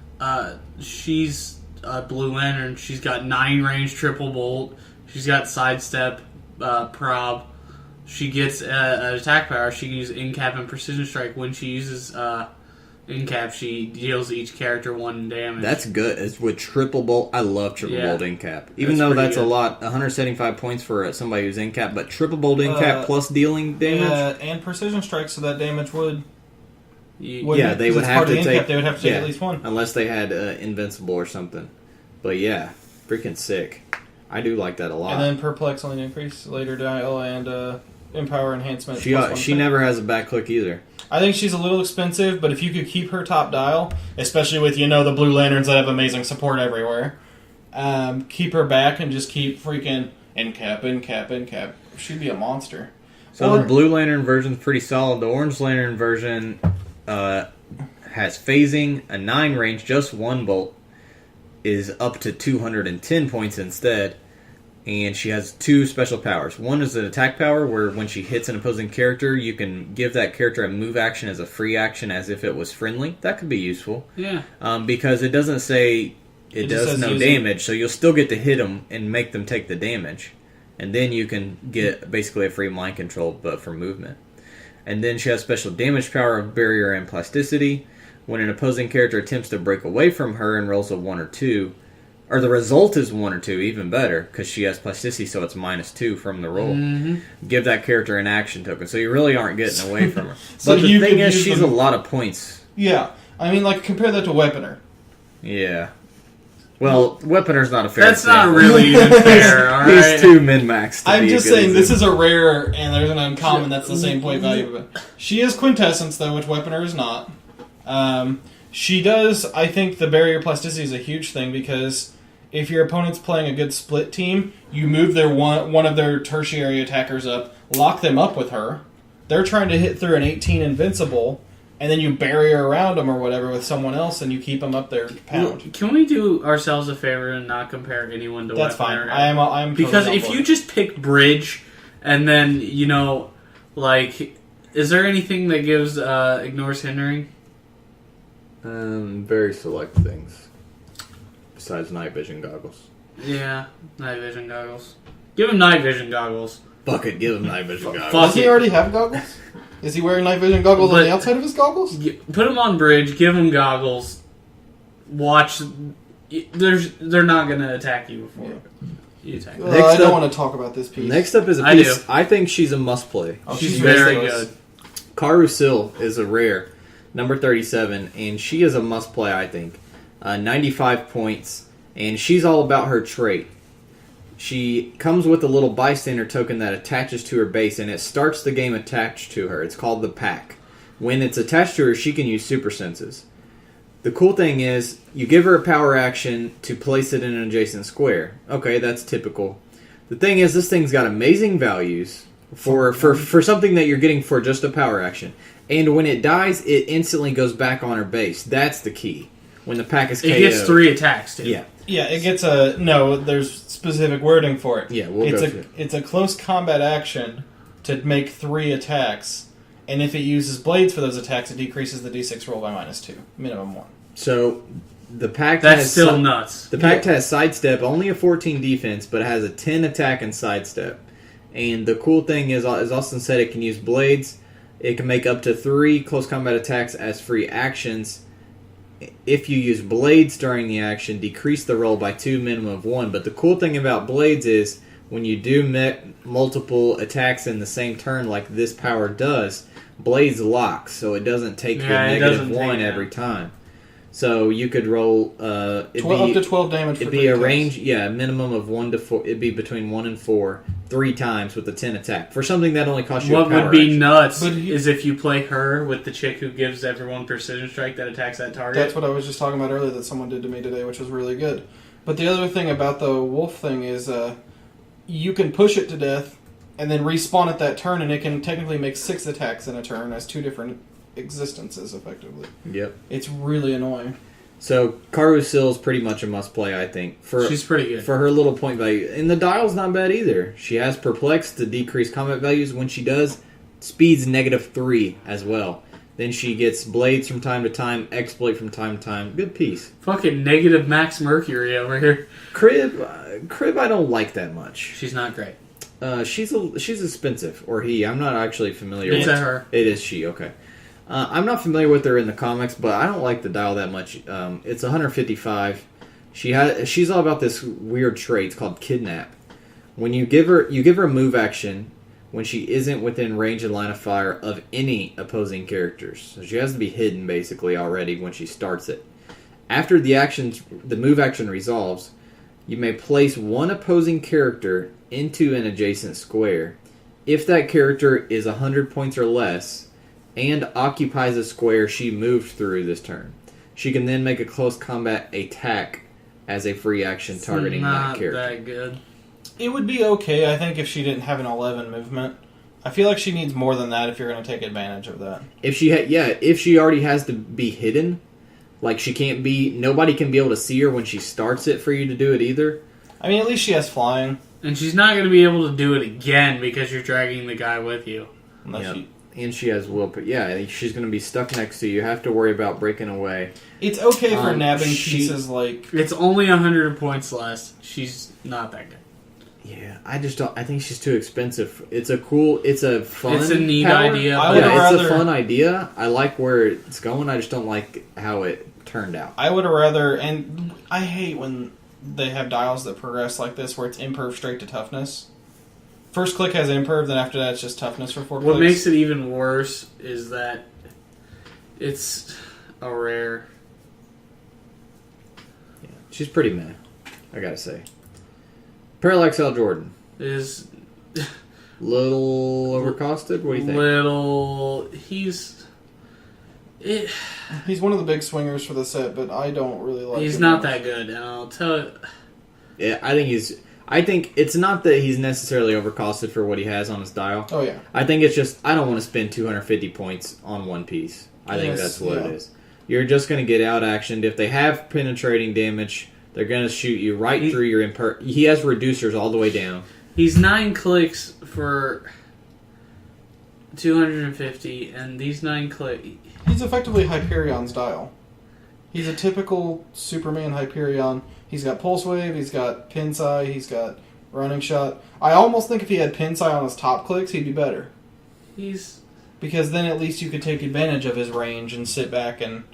She's Blue Lantern. She's got 9 range triple bolt. She's got sidestep, prob. She gets an attack power. She can use incap and precision strike. When she uses incap, she deals each character 1 damage. That's good. It's with triple bolt. I love triple bolt incap. Even though that's a lot, 175 points for somebody who's incap, but triple bolt incap plus dealing damage and precision strike, so that damage would. They would have to take. They would have to take at least 1, unless they had invincible or something. But yeah, freaking sick. I do like that a lot. And then perplex only increase later dial and empower enhancement. She never has a back click either. I think she's a little expensive, but if you could keep her top dial, especially with the Blue Lanterns that have amazing support everywhere, keep her back and just keep freaking incap. She'd be a monster. So the Blue Lantern version's pretty solid. The Orange Lantern version has phasing, a 9 range, just 1 bolt, is up to 210 points instead, and she has 2 special powers. One is an attack power, where when she hits an opposing character, you can give that character a move action as a free action as if it was friendly. That could be useful. Yeah. Because it doesn't say it does no damage, so you'll still get to hit them and make them take the damage. And then you can get basically a free mind control, but for movement. And then she has special damage power of barrier and plasticity. When an opposing character attempts to break away from her and rolls a 1 or 2, or the result is 1 or 2, even better, because she has plasticity, so it's -2 from the roll. Mm-hmm. Give that character an action token, so you really aren't getting away from her. So but the thing is, she's a lot of points. Yeah, I mean, compare that to Weaponer. Yeah. Well, Weaponer's not a fair That's example. not really even fair, alright? He's too min-maxed. I'm just saying, this is a rare, and there's an uncommon that's the same point value. But she is Quintessence, though, which Weaponer is not. She does, I think the barrier plasticity is a huge thing, because if your opponent's playing a good split team, you move their one of their tertiary attackers up, lock them up with her. They're trying to hit through an 18 invincible, and then you barrier around them or whatever with someone else, and you keep them up there pound. Can we do ourselves a favor and not compare anyone to That's Weaponer? fine. I'm because totally if you just pick Bridge, and then is there anything that gives ignores hindering? Very select things. Besides night vision goggles. Yeah, night vision goggles. Give him night vision goggles. Fuck it, give him night vision goggles. Does he already have goggles? Is he wearing night vision goggles on the outside of his goggles? Put him on Bridge, give him goggles. Watch. They're not going to attack you before you attack them. I don't want to talk about this piece. Next up is a piece I think she's a must play. Oh, she's very good. Karu Sil is a rare, number 37, and she is a must play, I think. 95 points, and she's all about her trait. She comes with a little bystander token that attaches to her base, and it starts the game attached to her. It's called the Pack. When it's attached to her, she can use super senses. The cool thing is, you give her a power action to place it in an adjacent square. Okay, that's typical. The thing is, this thing's got amazing values for something that you're getting for just a power action. And when it dies, it instantly goes back on her base. That's the key. When the pack is KO'd. It gets 3 attacks, too. Yeah. Yeah, it gets there's specific wording for it. Yeah, it's a close combat action to make 3 attacks, and if it uses blades for those attacks, it decreases the d6 roll by -2, minimum 1. So the pack that's still nuts. The pact has sidestep, only a 14 defense, but it has a 10 attack and sidestep. And the cool thing is, as Austin said, it can use blades. It can make up to 3 close combat attacks as free actions. If you use blades during the action, decrease the roll by 2, minimum of 1. But the cool thing about blades is, when you do multiple attacks in the same turn like this power does, blades lock, so it doesn't take your -1 every time. So you could roll up to 12 damage. It'd be a range, a minimum of 1 to 4. It'd be between 1 and 4, 3 times with a 10 attack for something that only costs you. What a power would be action. nuts is if you play her with the chick who gives everyone precision strike that attacks that target. That's what I was just talking about earlier that someone did to me today, which was really good. But the other thing about the wolf thing is, you can push it to death and then respawn at that turn, and it can technically make 6 attacks in a turn as 2 different existences, effectively. Yep. It's really annoying. So Karu Sill's pretty much a must play, I think. She's pretty good for her little point value, and the dial's not bad either. She has Perplex to decrease combat values. When she does, speed's -3 as well. Then she gets Blades from time to time, Exploit from time to time. Good piece. Fucking negative Max Mercury over here. Crib, I don't like that much. She's not great. She's expensive, or he. I'm not actually familiar It's with her. It is she, okay. I'm not familiar with her in the comics, but I don't like the dial that much. It's 155. She's all about this weird trait. It's called Kidnap. When you give her a move action when she isn't within range and line of fire of any opposing characters. So she has to be hidden basically already when she starts it. After the move action resolves, you may place one opposing character into an adjacent square. If that character is 100 points or less and occupies a square she moved through this turn, she can then make a close combat attack as a free action targeting that character. Not that good. It would be okay, I think, if she didn't have an 11 movement. I feel like she needs more than that if you're going to take advantage of that. If she already has to be hidden, like nobody can be able to see her when she starts it for you to do it either. I mean, at least she has flying. And she's not going to be able to do it again because you're dragging the guy with you. And she has will, but she's going to be stuck next to you. You have to worry about breaking away. It's okay for nabbing pieces like... It's only 100 points less. She's not that good. Yeah, I just don't. I think she's too expensive. It's a fun. It's a neat power. idea. It's a fun idea. I like where it's going. I just don't like how it turned out. I would have rather, and I hate when they have dials that progress like this, where it's imperv straight to toughness. First click has imperv, then after that it's just toughness for 4 clicks. What makes it even worse is that it's a rare. Yeah, she's pretty meh, I gotta say. Parallax L. Jordan Is little overcosted. What do you think? Little. He's one of the big swingers for the set, but I don't really like him. He's not that good, and I'll tell you. Yeah, I think it's not that he's necessarily overcosted for what he has on his dial. Oh yeah. I think it's just I don't want to spend 250 points on one piece. I think that's what it is. You're just going to get out actioned. If they have penetrating damage, they're going to shoot you right through your imper. He has reducers all the way down. He's 9 clicks for 250, and these 9 clicks. He's effectively Hyperion's dial. He's a typical Superman Hyperion. He's got Pulse Wave, he's got Pinsai, he's got Running Shot. I almost think if he had Pinsai on his top clicks, he'd be better. Because then at least you could take advantage of his range and sit back and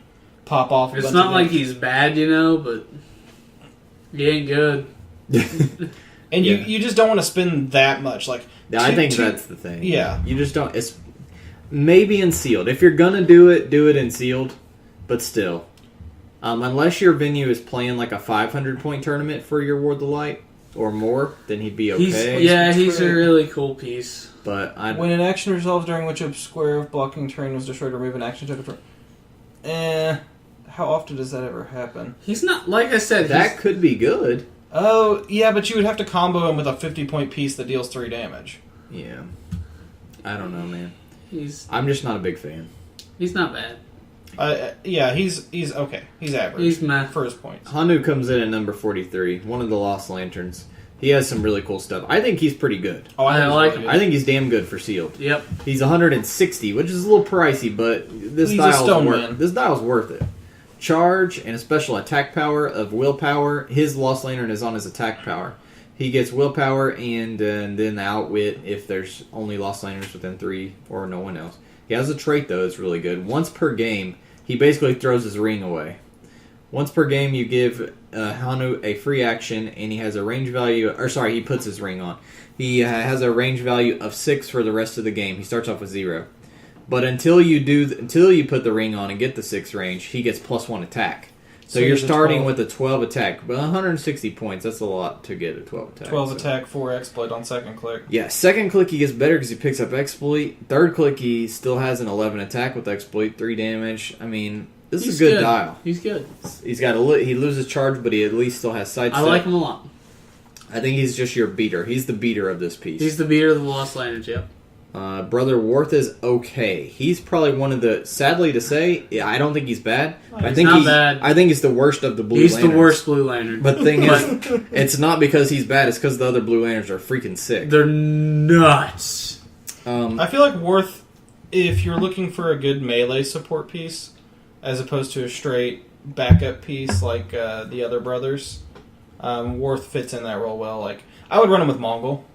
pop off. It's not like he's bad, but he ain't good. And you just don't want to spend that much. I think that's the thing. Yeah. You just don't. It's maybe in sealed. If you're gonna do it in sealed. But still, unless your venue is playing like a 500-point tournament for your Ward the Light or more, then he'd be okay. He's a really cool piece. But when an action resolves during which a square of blocking terrain was destroyed, remove an action token. How often does that ever happen? He's not, like I said, that could be good. Oh, yeah, but you would have to combo him with a 50-point piece that deals 3 damage. Yeah. I don't know, man. I'm just not a big fan. He's not bad. He's okay. He's average. He's meh. For his points. Hanu comes in at number 43, one of the Lost Lanterns. He has some really cool stuff. I think he's pretty good. Oh, I like him. I think he's damn good for sealed. Yep. He's 160, which is a little pricey, but this dial's worth it. Charge and a special attack power of willpower. His Lost Lantern is on his attack power. He gets willpower and then outwit if there's only Lost Lanterns within 3 or no one else. He has a trait, though, that's really good. Once per game, he basically throws his ring away. Once per game, you give Hanu a free action, and he has a range value... he puts his ring on. He has a range value of 6 for the rest of the game. He starts off with 0. But until you put the ring on and get the 6 range, he gets +1 attack. So you're starting with a 12 attack. But 160 points, that's a lot to get a 12 attack. 12 attack, 4 exploit on second click. Yeah, second click he gets better because he picks up exploit. Third click he still has an 11 attack with exploit, 3 damage. I mean, this is a good dial. He's good. He loses charge, but he at least still has sidestep. I like him a lot. I think he's just your beater. He's the beater of this piece. He's the beater of the Lost Lanterns, yep. Brother Worth is okay. He's probably one of the. Sadly to say, I don't think he's bad. I think not bad. I think he's the worst of the Blue He's Lanterns. the worst Blue Lantern. But the thing is, it's not because he's bad. It's because the other Blue Lanterns are freaking sick. They're nuts. I feel like Worth, if you're looking for a good melee support piece, as opposed to a straight backup piece like the other brothers, Worth fits in that role well. Like I would run him with Mongol.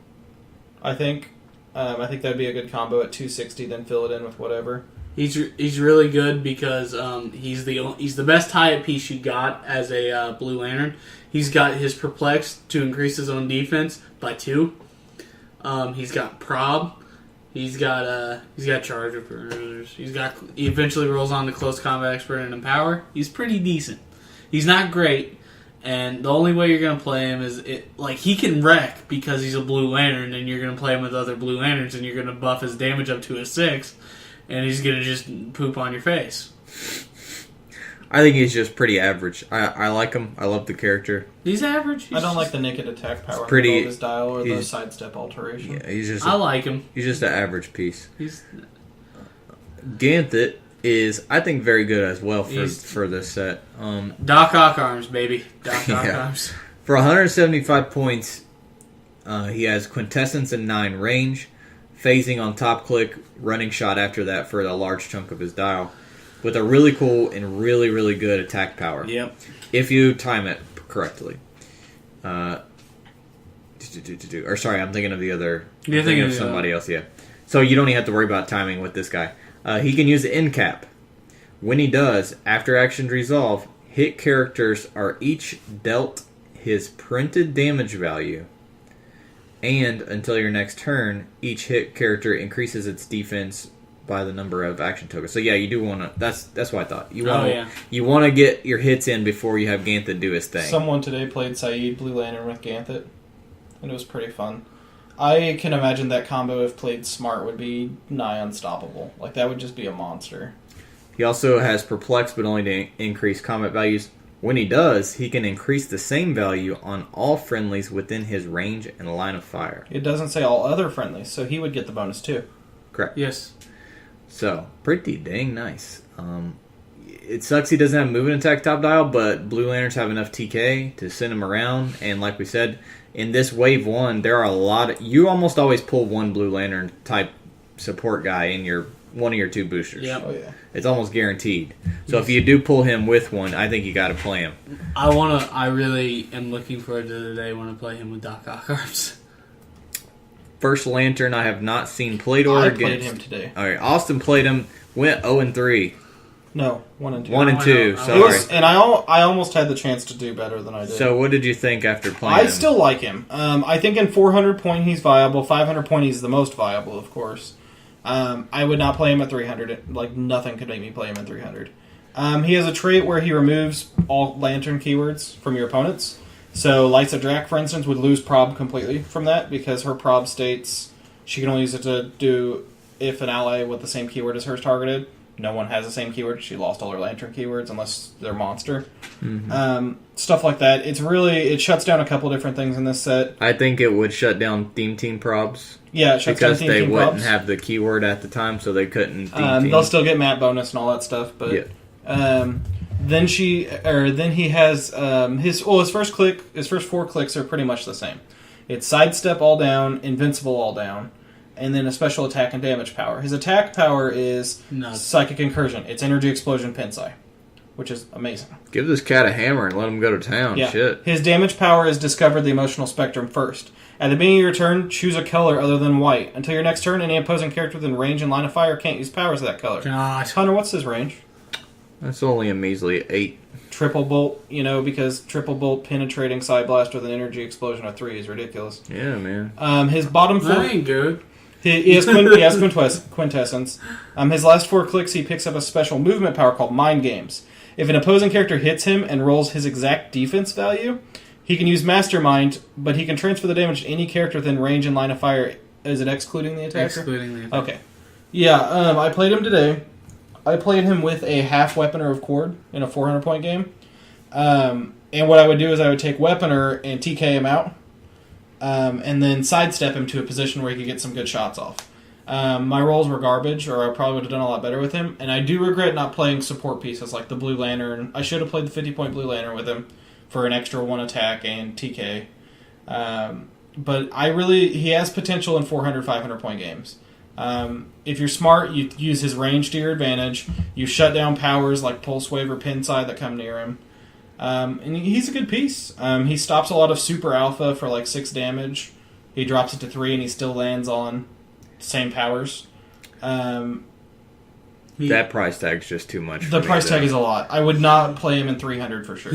I think that'd be a good combo at 260. Then fill it in with whatever. He's really good because he's the best tie-up piece you got as a Blue Lantern. He's got his Perplex to increase his own defense by 2. He's got Prob. He's got Charge Rippers. He eventually rolls on to Close Combat Expert and Empower. He's pretty decent. He's not great. And the only way you're going to play him is he can wreck because he's a Blue Lantern, and you're going to play him with other Blue Lanterns, and you're going to buff his damage up to a 6, and he's going to just poop on your face. I think he's just pretty average. I like him. I love the character. He's average. I don't like the naked attack power pretty- of his dial or the sidestep alteration. Yeah, he's just. I like him. He's just an average piece. He's Ganthet is, I think, very good as well for this set. Doc Ock arms, baby. Doc Ock Yeah. arms. For 175 points, he has Quintessence and 9 range, phasing on top click, running shot after that for a large chunk of his dial, with a really cool and really, really good attack power. Yep. If you time it correctly. Or sorry, I'm thinking of the other. You're I'm thinking of of somebody else, yeah. So you don't even have to worry about timing with this guy. He can use the end cap. When he does, after actions resolve, hit characters are each dealt his printed damage value, and until your next turn, each hit character increases its defense by the number of action tokens. So yeah, you do want to. That's what I thought. You want to get your hits in before you have Ganthet do his thing. Someone today played Saeed Blue Lantern with Ganthet, and it was pretty fun. I can imagine that combo, if played smart, would be nigh unstoppable. Like, that would just be a monster. He also has Perplex, but only to increase combat values. When he does, he can increase the same value on all friendlies within his range and line of fire. It doesn't say all other friendlies, so he would get the bonus too. Correct. Yes. So, pretty dang nice. It sucks he doesn't have movement attack top dial, but Blue Lanterns have enough TK to send him around. And like we said, in this Wave 1, there are a lot of... You almost always pull one Blue Lantern type support guy in one of your 2 boosters. Yep. Oh, yeah. It's almost guaranteed. So if you do pull him with one, I think you got to play him. I really am looking forward to the day when I play him with Doc Ock arms. First Lantern I have not seen played or I against. played him today. All right, Austin played him, went 0-3. No, 1 and 2. 1 and 2, I sorry. And I almost had the chance to do better than I did. So what did you think after playing I him? still like him. I think in 400 point he's viable. 500 point he's the most viable, of course. I would not play him at 300. Like, nothing could make me play him at 300. He has a trait where he removes all Lantern keywords from your opponents. So Lights of Drac, for instance, would lose Prob completely from that because her Prob states she can only use it to do if an ally with the same keyword as hers targeted. No one has the same keyword. She lost all her Lantern keywords unless they're monster. Mm-hmm. Stuff like that. It shuts down a couple different things in this set. I think it would shut down Theme Team probs. Yeah, it shuts because down they Team wouldn't Props. have the keyword at the time, so they couldn't Theme Team. They'll still get map bonus and all that stuff, but Yeah. then he has his first 4 clicks are pretty much the same. It's sidestep all down, invincible all down, and then a special attack and damage power. His attack power is Psychic Incursion. It's Energy Explosion Pinsai, which is amazing. Give this cat a hammer and let him go to town. Yeah. Shit. His damage power is Discover the Emotional Spectrum first. At the beginning of your turn, choose a color other than white. Until your next turn, any opposing character within range and line of fire can't use powers of that color. God. Hunter, what's his range? That's only a measly 8. Triple bolt, because triple bolt penetrating side blast with an energy explosion of 3 is ridiculous. Yeah, man. His bottom 4... That ain't good. He has Quintessence. His last 4 clicks, he picks up a special movement power called Mind Games. If an opposing character hits him and rolls his exact defense value, he can use Mastermind, but he can transfer the damage to any character within range and line of fire. Is it excluding the attacker? Excluding the attacker. Okay. Yeah, I played him today. I played him with a half Weaponer of Cord in a 400-point game. And what I would do is I would take Weaponer and TK him out. and then sidestep him to a position where he could get some good shots off. My rolls were garbage, or I probably would have done a lot better with him, and I do regret not playing support pieces like the Blue Lantern. I should have played the 50-point Blue Lantern with him for an extra 1 attack and TK. But he has potential in 400, 500-point games. If you're smart, you use his range to your advantage. You shut down powers like Pulse Wave or Pinside that come near him. And he's a good piece. He stops a lot of Super Alpha for like 6 damage. He drops it to 3 and he still lands on same powers. That price tag's just too much. The price tag is a lot. I would not play him in 300 for sure.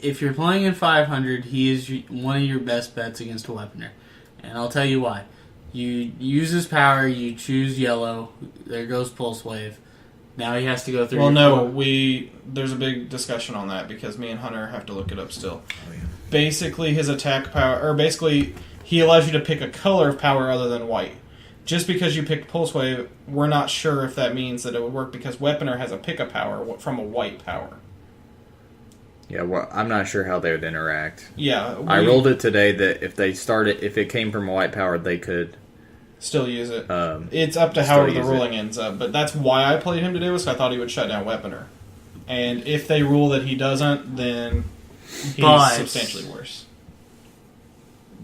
If you're playing in 500, he is one of your best bets against a weaponer. And I'll tell you why. You use his power, you choose yellow, there goes Pulse Wave. Now he has to go through... Well, no, there's a big discussion on that because me and Hunter have to look it up still. Oh, yeah. Basically, his attack power... Or basically, he allows you to pick a color of power other than white. Just because you picked Pulse Wave, we're not sure if that means that it would work because Weaponer has a pick-a power from a white power. Yeah, well, I'm not sure how they would interact. Yeah. I rolled it today that if it came from a white power, they could... Still use it. It's up to however the ruling ends up. But that's why I played him today, was I thought he would shut down Weaponer. And if they rule that he doesn't, then he's substantially worse.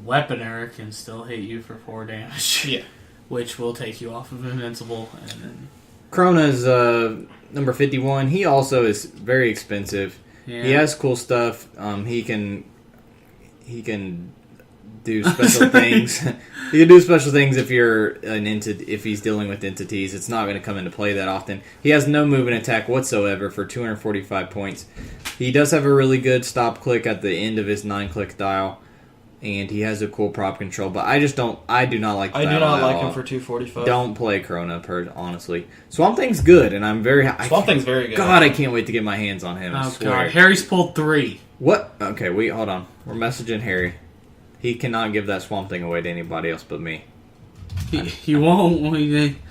Weaponer can still hit you for 4 damage. Yeah. Which will take you off of Invincible. And then Krona's number 51. He also is very expensive. Yeah. He has cool stuff. He can do special things. He can do special things if if he's dealing with entities. It's not going to come into play that often. He has no move and attack whatsoever for 245 points. He does have a really good stop click at the end of his 9-click dial. And he has a cool prop control, but I do not like the I do not like all. him for 245. Don't play Krona, honestly. Swamp Thing's good, and I'm very... Swamp Thing's very good. God, I can't wait to get my hands on him, I swear. God. Harry's pulled 3. What? Okay, hold on. We're messaging Harry. He cannot give that Swamp Thing away to anybody else but me. He won't.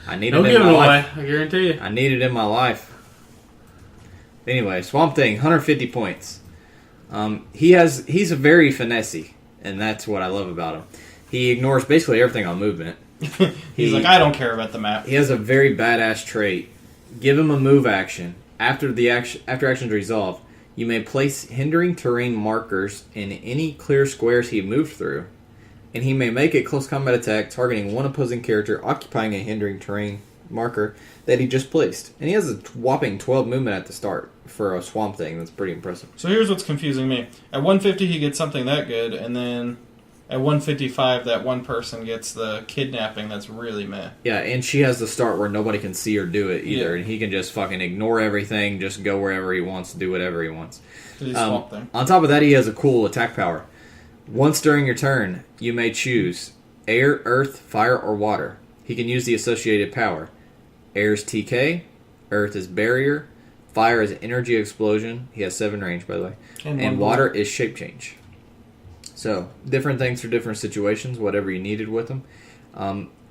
I need Don't it give in it my away, life. I guarantee you. I need it in my life. Anyway, Swamp Thing, 150 points. He's a very finessey. And that's what I love about him. He ignores basically everything on movement. He's like, I don't care about the map. He has a very badass trait. Give him a move action. After action's resolved, you may place hindering terrain markers in any clear squares he moved through. And he may make a close combat attack targeting one opposing character occupying a hindering terrain marker that he just placed. And he has a whopping 12 movement at the start for a Swamp Thing. That's pretty impressive. So here's what's confusing me. At 150 he gets something that good, and then at 155 that one person gets the kidnapping that's really meh. Yeah, and she has the start where nobody can see or do it either, and he can just fucking ignore everything, just go wherever he wants, do whatever he wants. Swamp Thing. On top of that, he has a cool attack power. Once during your turn, you may choose air, earth, fire, or water. He can use the associated power. Air is TK, earth is barrier, fire is energy explosion. He has 7 range, by the way. And water is shape change. So, different things for different situations, whatever you needed with him.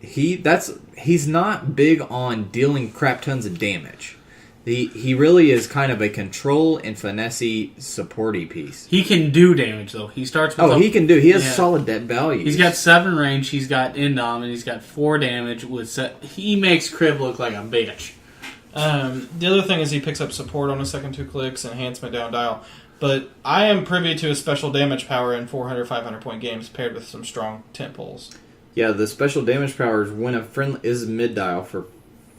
He's not big on dealing crap tons of damage. He really is kind of a control and finessey supporty piece. He can do damage though. He starts with he can do. He has solid debt value. He's got 7 range. He's got Indom, and he's got 4 damage. He makes Crib look like a bitch. The other thing is he picks up support on his second 2 clicks, enhancement down dial. But I am privy to a special damage power in 400, 500 point games paired with some strong tent poles. Yeah, the special damage power is when a friend is mid dial for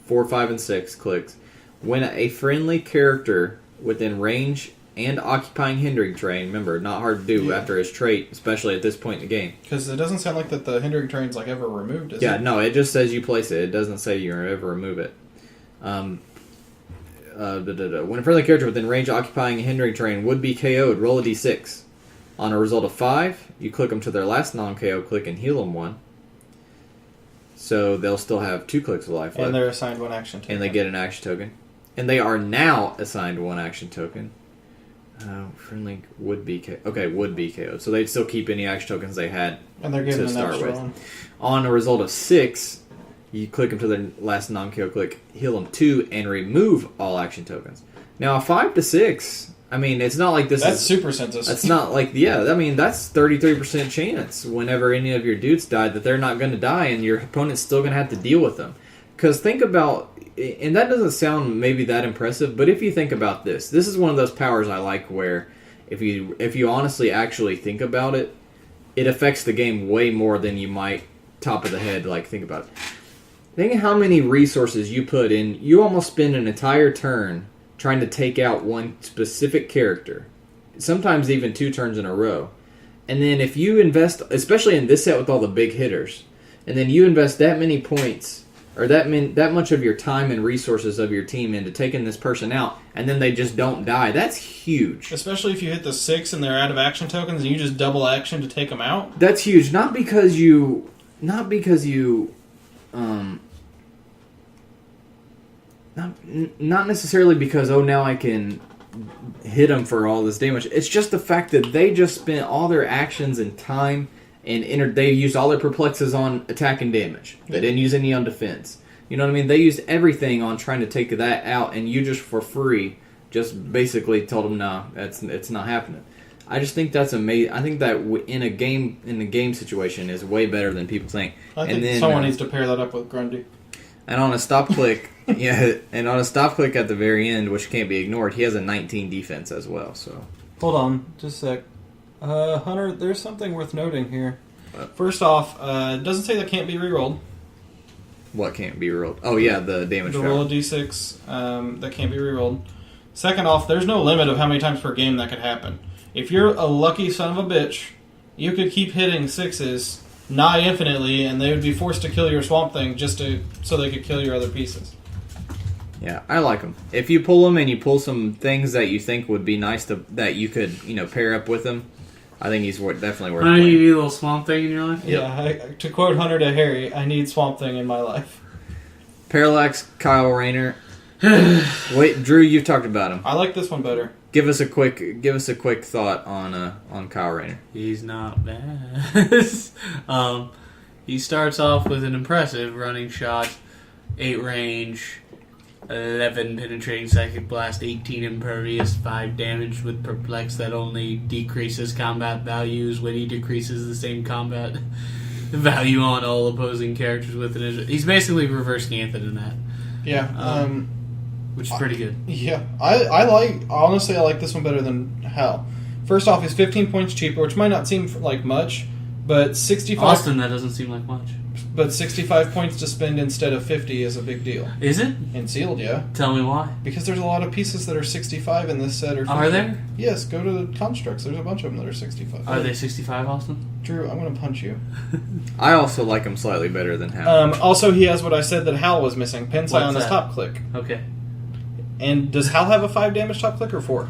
4, 5, and 6 clicks. When a friendly character within range and occupying hindering terrain, remember, not hard to do after his trait, especially at this point in the game. Because it doesn't sound like that the hindering terrain's like ever removed, is it? Yeah, no, it just says you place it. It doesn't say you ever remove it. When a friendly character within range occupying a hindering terrain would be KO'd, roll a d6. On a result of 5, you click them to their last non-KO click and heal them 1. So they'll still have 2 clicks of life left. And they're assigned 1 action token. And they get an action token. And they are now assigned 1 action token. Friendly would be KO. So they'd still keep any action tokens they had and they're given to an start extra with. one. On a result of 6, you click them to their last non-KO click, heal them 2, and remove all action tokens. Now, a 5 to 6 I mean, it's not like this That's is... super census. That's not like... Yeah, I mean, that's 33% chance whenever any of your dudes die that they're not going to die and your opponent's still going to have to deal with them. Because think about... And that doesn't sound maybe that impressive, but if you think about this is one of those powers I like where if you honestly actually think about it, it affects the game way more than you might top of the head like think about it. Think of how many resources you put in. You almost spend an entire turn trying to take out one specific character, sometimes even 2 turns in a row. And then if you invest, especially in this set with all the big hitters, and then you invest that many points or that much of your time and resources of your team into taking this person out, and then they just don't die. That's huge. Especially if you hit the 6 and they're out of action tokens, and you just double action to take them out. That's huge. Not because you, not necessarily because now I can hit them for all this damage. It's just the fact that they just spent all their actions and time. And they used all their perplexes on attack and damage. They didn't use any on defense. You know what I mean? They used everything on trying to take that out, and you just for free just basically told them, no, it's not happening. I just think that's amazing. I think that in the game situation is way better than people think. I think someone needs to pair that up with Grundy. And on a stop click, and on a stop click at the very end, which can't be ignored, he has a 19 defense as well. So hold on, just a sec. Hunter, there's something worth noting here. First off, it doesn't say that can't be rerolled. What can't be rerolled? Oh yeah, the damage. The power. roll of d6 that can't be rerolled. Second off, there's no limit of how many times per game that could happen. If you're a lucky son of a bitch, you could keep hitting 6s nigh infinitely, and they would be forced to kill your Swamp Thing so they could kill your other pieces. Yeah, I like them. If you pull them and you pull some things that you think would be nice that you could pair up with them, I think he's definitely worth playing. You need a little Swamp Thing in your life? Yeah, to quote Hunter to Harry, I need Swamp Thing in my life. Parallax, Kyle Rayner. Wait, Drew, you've talked about him. I like this one better. Give us a quick thought on Kyle Rayner. He's not bad. He starts off with an impressive running shot, 8 range, 11 penetrating psychic blast, 18 impervious, 5 damage with perplex that only decreases combat values when he decreases the same combat value on all opposing characters with an. He's basically reverse Ganthet in that. Yeah, which is pretty good. Yeah, I like this one better than Hell. First off, he's 15 points cheaper, which might not seem like much, but 65. Austin, that doesn't seem like much. But 65 points to spend instead of 50 is a big deal. Is it? In sealed, yeah. Tell me why. Because there's a lot of pieces that are 65 in this set. Are there? Yes, go to the constructs. There's a bunch of them that are 65. Are they 65, Austin? Drew, I'm going to punch you. I also like him slightly better than Hal. Also, he has what I said that Hal was missing. Pensai on his top click. Okay. And does Hal have a 5 damage top click or 4?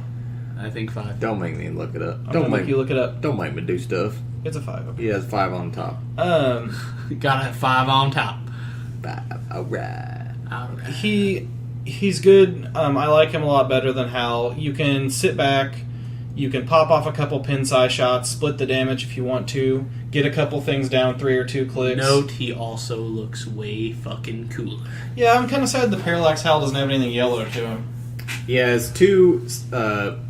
I think 5. Don't make me look it up. Don't make you look it up. Don't make me do stuff. It's a 5. Okay. He has 5 on top. Gotta have 5 on top. Alright. He's good. I like him a lot better than Hal. You can sit back. You can pop off a couple Pensai shots, split the damage if you want to, get a couple things down 3 or 2 clicks. Note, he also looks way fucking cooler. Yeah, I'm kind of sad the Parallax Hal doesn't have anything yellow to him. He has 2,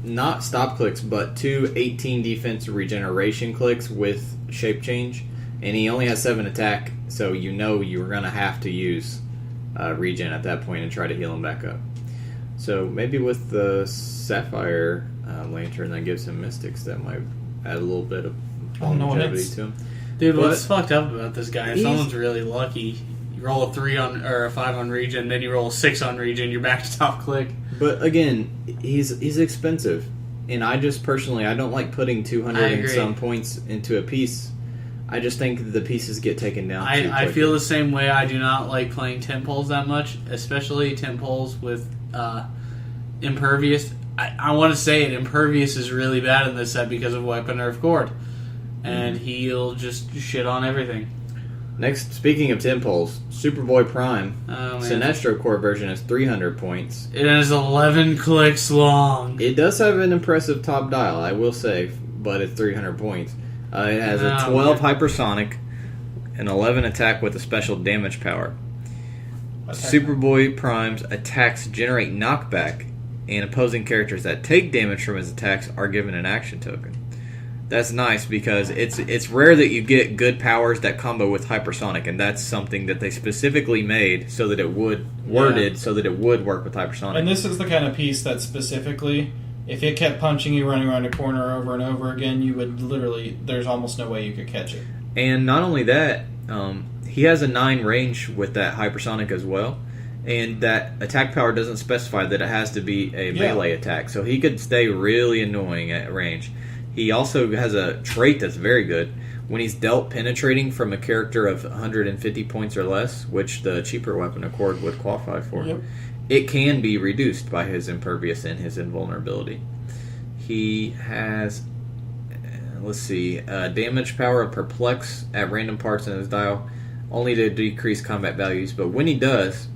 not stop clicks, but 2 18 defense regeneration clicks with shape change. And he only has 7 attack, so you're going to have to use regen at that point and try to heal him back up. So maybe with the Sapphire Lantern that gives him Mystics, that might add a little bit of longevity to him. Dude, what's fucked up about this guy? If someone's really lucky, you roll a 3 on or a 5 on regen, then you roll a 6 on regen, you're back to top click. But again, he's expensive, and I just personally I don't like putting 200 and some points into a piece. I just think the pieces get taken down. I feel the same way. I do not like playing temp poles that much, especially temp poles with impervious. I want to say it. Impervious is really bad in this set because of Weapon Nerf Cord, and he'll just shit on everything. Next, speaking of temp poles, Superboy Prime, Sinestro Core version is 300 points. It is 11 clicks long. It does have an impressive top dial, I will say, but it's 300 points. It has a 12 hypersonic, an 11 attack with a special damage power. Superboy Prime's attacks generate knockback and opposing characters that take damage from his attacks are given an action token. That's nice because it's rare that you get good powers that combo with hypersonic, and that's something that they specifically made so that it would so that it would work with hypersonic. And this is the kind of piece that specifically, if it kept punching you running around a corner over and over again, you would literally, there's almost no way you could catch it. And not only that, he has a 9 range with that hypersonic as well. And that attack power doesn't specify that it has to be a melee attack. So he could stay really annoying at range. He also has a trait that's very good. When he's dealt penetrating from a character of 150 points or less, which the cheaper weapon Accord would qualify for, it can be reduced by his impervious and his invulnerability. He has, damage power of Perplex at random parts in his dial, only to decrease combat values. But when he does,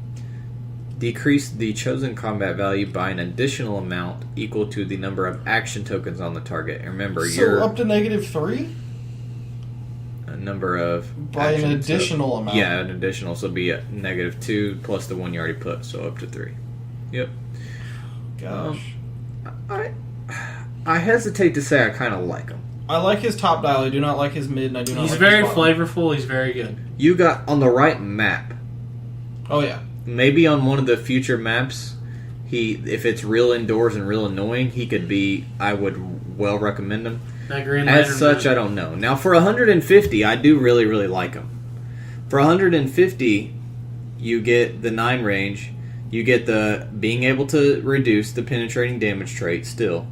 decrease the chosen combat value by an additional amount equal to the number of action tokens on the target. And remember, so up to -3? A number of... By an additional amount. Yeah, an additional. So it'll be a -2 plus the one you already put, so up to 3. Yep. Gosh. I hesitate to say I kind of like him. I like his top dial. I do not like his mid, and I do not He's like very his bottom. flavorful. He's very good. You got on the right map. Oh, yeah. Maybe on one of the future maps, if it's real indoors and real annoying, he could be. I would well recommend him. That Green As Lantern such, man. I don't know. Now, for 150, I do really, really like him. For 150, you get the 9 range. You get the being able to reduce the penetrating damage trait still,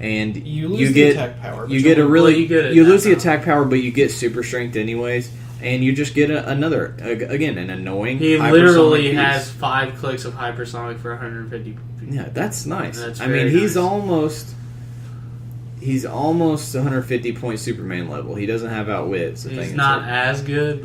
and You lose the attack power. You get a really you lose the attack power, but you get super strength anyways. And you just get another, again, an annoying He hypersonic literally piece. has 5 clicks of hypersonic for 150. Yeah, that's nice. That's I mean, very he's nice. almost 150 point Superman level. He doesn't have outwits. He's not as good,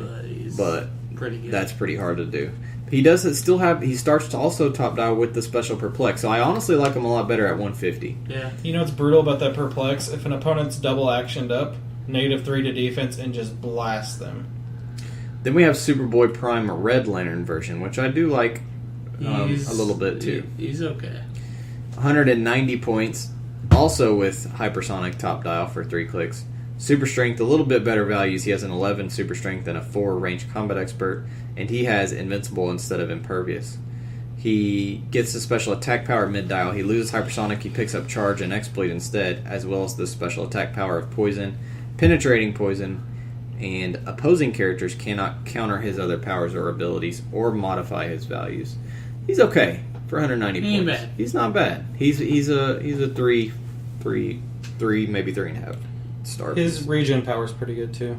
but pretty good. That's pretty hard to do. He does still have. He starts to also top dial with the special perplex. So I honestly like him a lot better at 150. Yeah. You know what's brutal about that perplex? If an opponent's double actioned up, -3 to defense, and just blast them. Then we have Superboy Prime, a Red Lantern version, which I do like a little bit too. He's okay. 190 points, also with hypersonic top dial for 3 clicks. Super strength, a little bit better values. He has an 11 super strength and a 4 range combat expert, and he has invincible instead of impervious. He gets the special attack power mid dial. He loses hypersonic. He picks up charge and exploit instead, as well as the special attack power of poison, penetrating poison, and opposing characters cannot counter his other powers or abilities or modify his values. He's okay for 190 He ain't points. bad. He's not bad. He's a 3, maybe 3.5 star. His regen power is pretty good, too.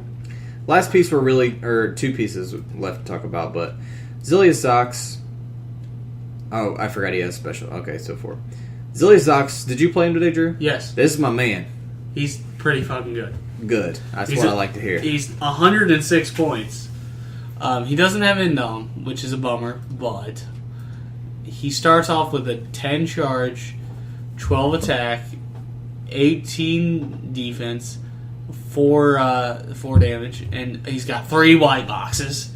Last piece or 2 pieces left to talk about, but Zillia Zox. Oh, I forgot he has special. Okay, so 4. Zillia Zox, did you play him today, Drew? Yes. This is my man. He's pretty fucking good. Good. That's what I like to hear. He's 106 points. He doesn't have Indom, which is a bummer, but he starts off with a 10 charge, 12 attack, 18 defense, 4 damage, and he's got 3 white boxes.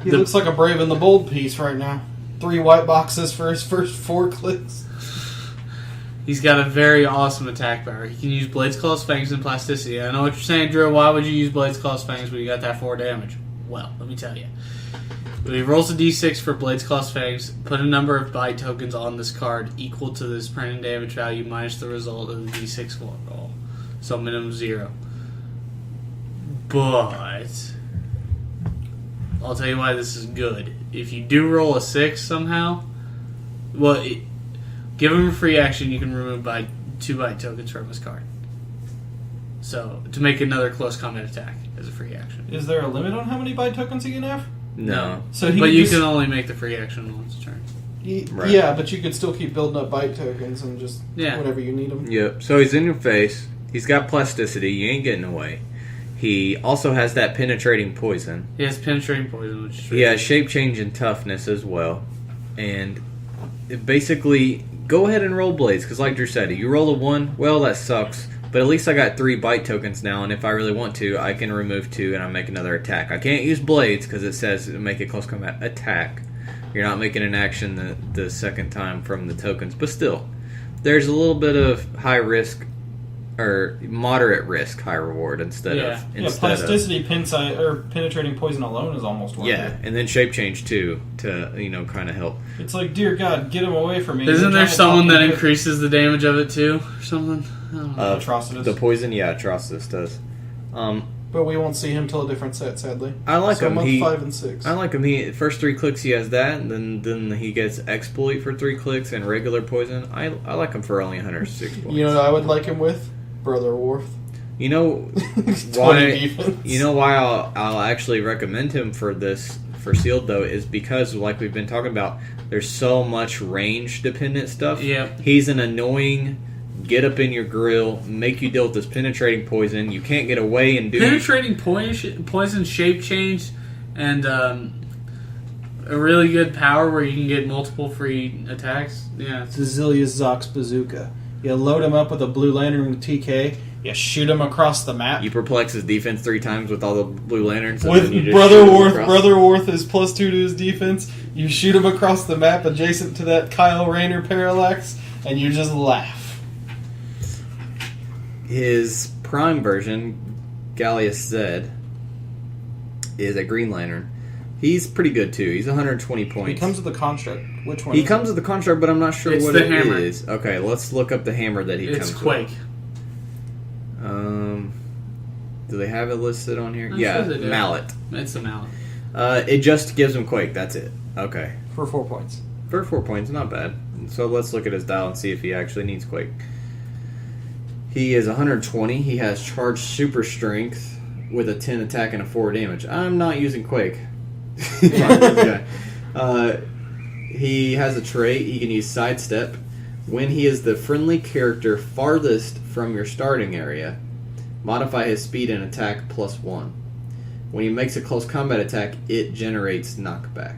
He looks like a Brave and the Bold piece right now. 3 white boxes for his first 4 clicks. He's got a very awesome attack power. He can use Blade's Claw's Fangs and Plasticity. I know what you're saying, Drew. Why would you use Blade's Claw's Fangs when you got that 4 damage? Well, let me tell you. When he rolls a d6 for Blade's Claw's Fangs, put a number of bite tokens on this card equal to this printing damage value minus the result of the d6 roll. So minimum 0. But I'll tell you why this is good. If you do roll a 6 somehow, give him a free action, you can remove 2 bite tokens from his card. So, to make another close combat attack as a free action. Is there a limit on how many bite tokens he can have? No. So But you can only make the free action once a turn. Right. Yeah, but you could still keep building up bite tokens and just Yeah. whenever you need them. Yep. So he's in your face. He's got plasticity. You ain't getting away. He also has that penetrating poison. He has penetrating poison, which is He has shape change and toughness as well. And basically, go ahead and roll blades, because like Drew said, you roll a 1, well, that sucks. But at least I got 3 bite tokens now, and if I really want to, I can remove 2 and I make another attack. I can't use blades because it says make a close combat attack. You're not making an action the second time from the tokens, but still, there's a little bit of high risk or moderate risk, high reward instead of plasticity, penetrating poison alone is almost worth it. And then shape change too to kind of help. It's like, dear God, get him away from me. Isn't there someone that increases the damage of it too, or something? I don't know. Atrocitus. The poison, Atrocitus does. But we won't see him till a different set, sadly. I like him. Month 5 and 6. I like him. First 3 clicks he has that, and then he gets exploit for 3 clicks and regular poison. I like him for only 106 points. You know what I would like him with? Brother Worf. You know why I'll actually recommend him for sealed though is because, like we've been talking about, there's so much range dependent stuff. Yeah. He's an annoying get up in your grill, make you deal with this penetrating poison. You can't get away and do penetrating poison, shape change, and a really good power where you can get multiple free attacks. Yeah, Zazilia's Zox Bazooka. You load him up with a Blue Lantern with TK. You shoot him across the map. You perplex his defense 3 times with all the Blue Lanterns. With Brother Worth is +2 to his defense. You shoot him across the map adjacent to that Kyle Rayner parallax, and you just laugh. His prime version, Gallius Zed, is a Green Lantern. He's pretty good too. He's 120 points. He comes with the construct. Which one? He comes with the construct, but I'm not sure it's what the it hammer. is. Okay, let's look up the hammer that he comes with. It's Quake. Do they have it listed on here? I'm yeah, sure they do. Mallet. It's a mallet. It just gives him Quake. That's it. Okay. For 4 points. For 4 points, not bad. So let's look at his dial and see if he actually needs Quake. He is 120. He has charged super strength with a 10 attack and a 4 damage. I'm not using Quake. He has a trait. He can use Sidestep. When he is the friendly character farthest from your starting area, modify his speed and attack +1. When he makes a close combat attack, it generates knockback.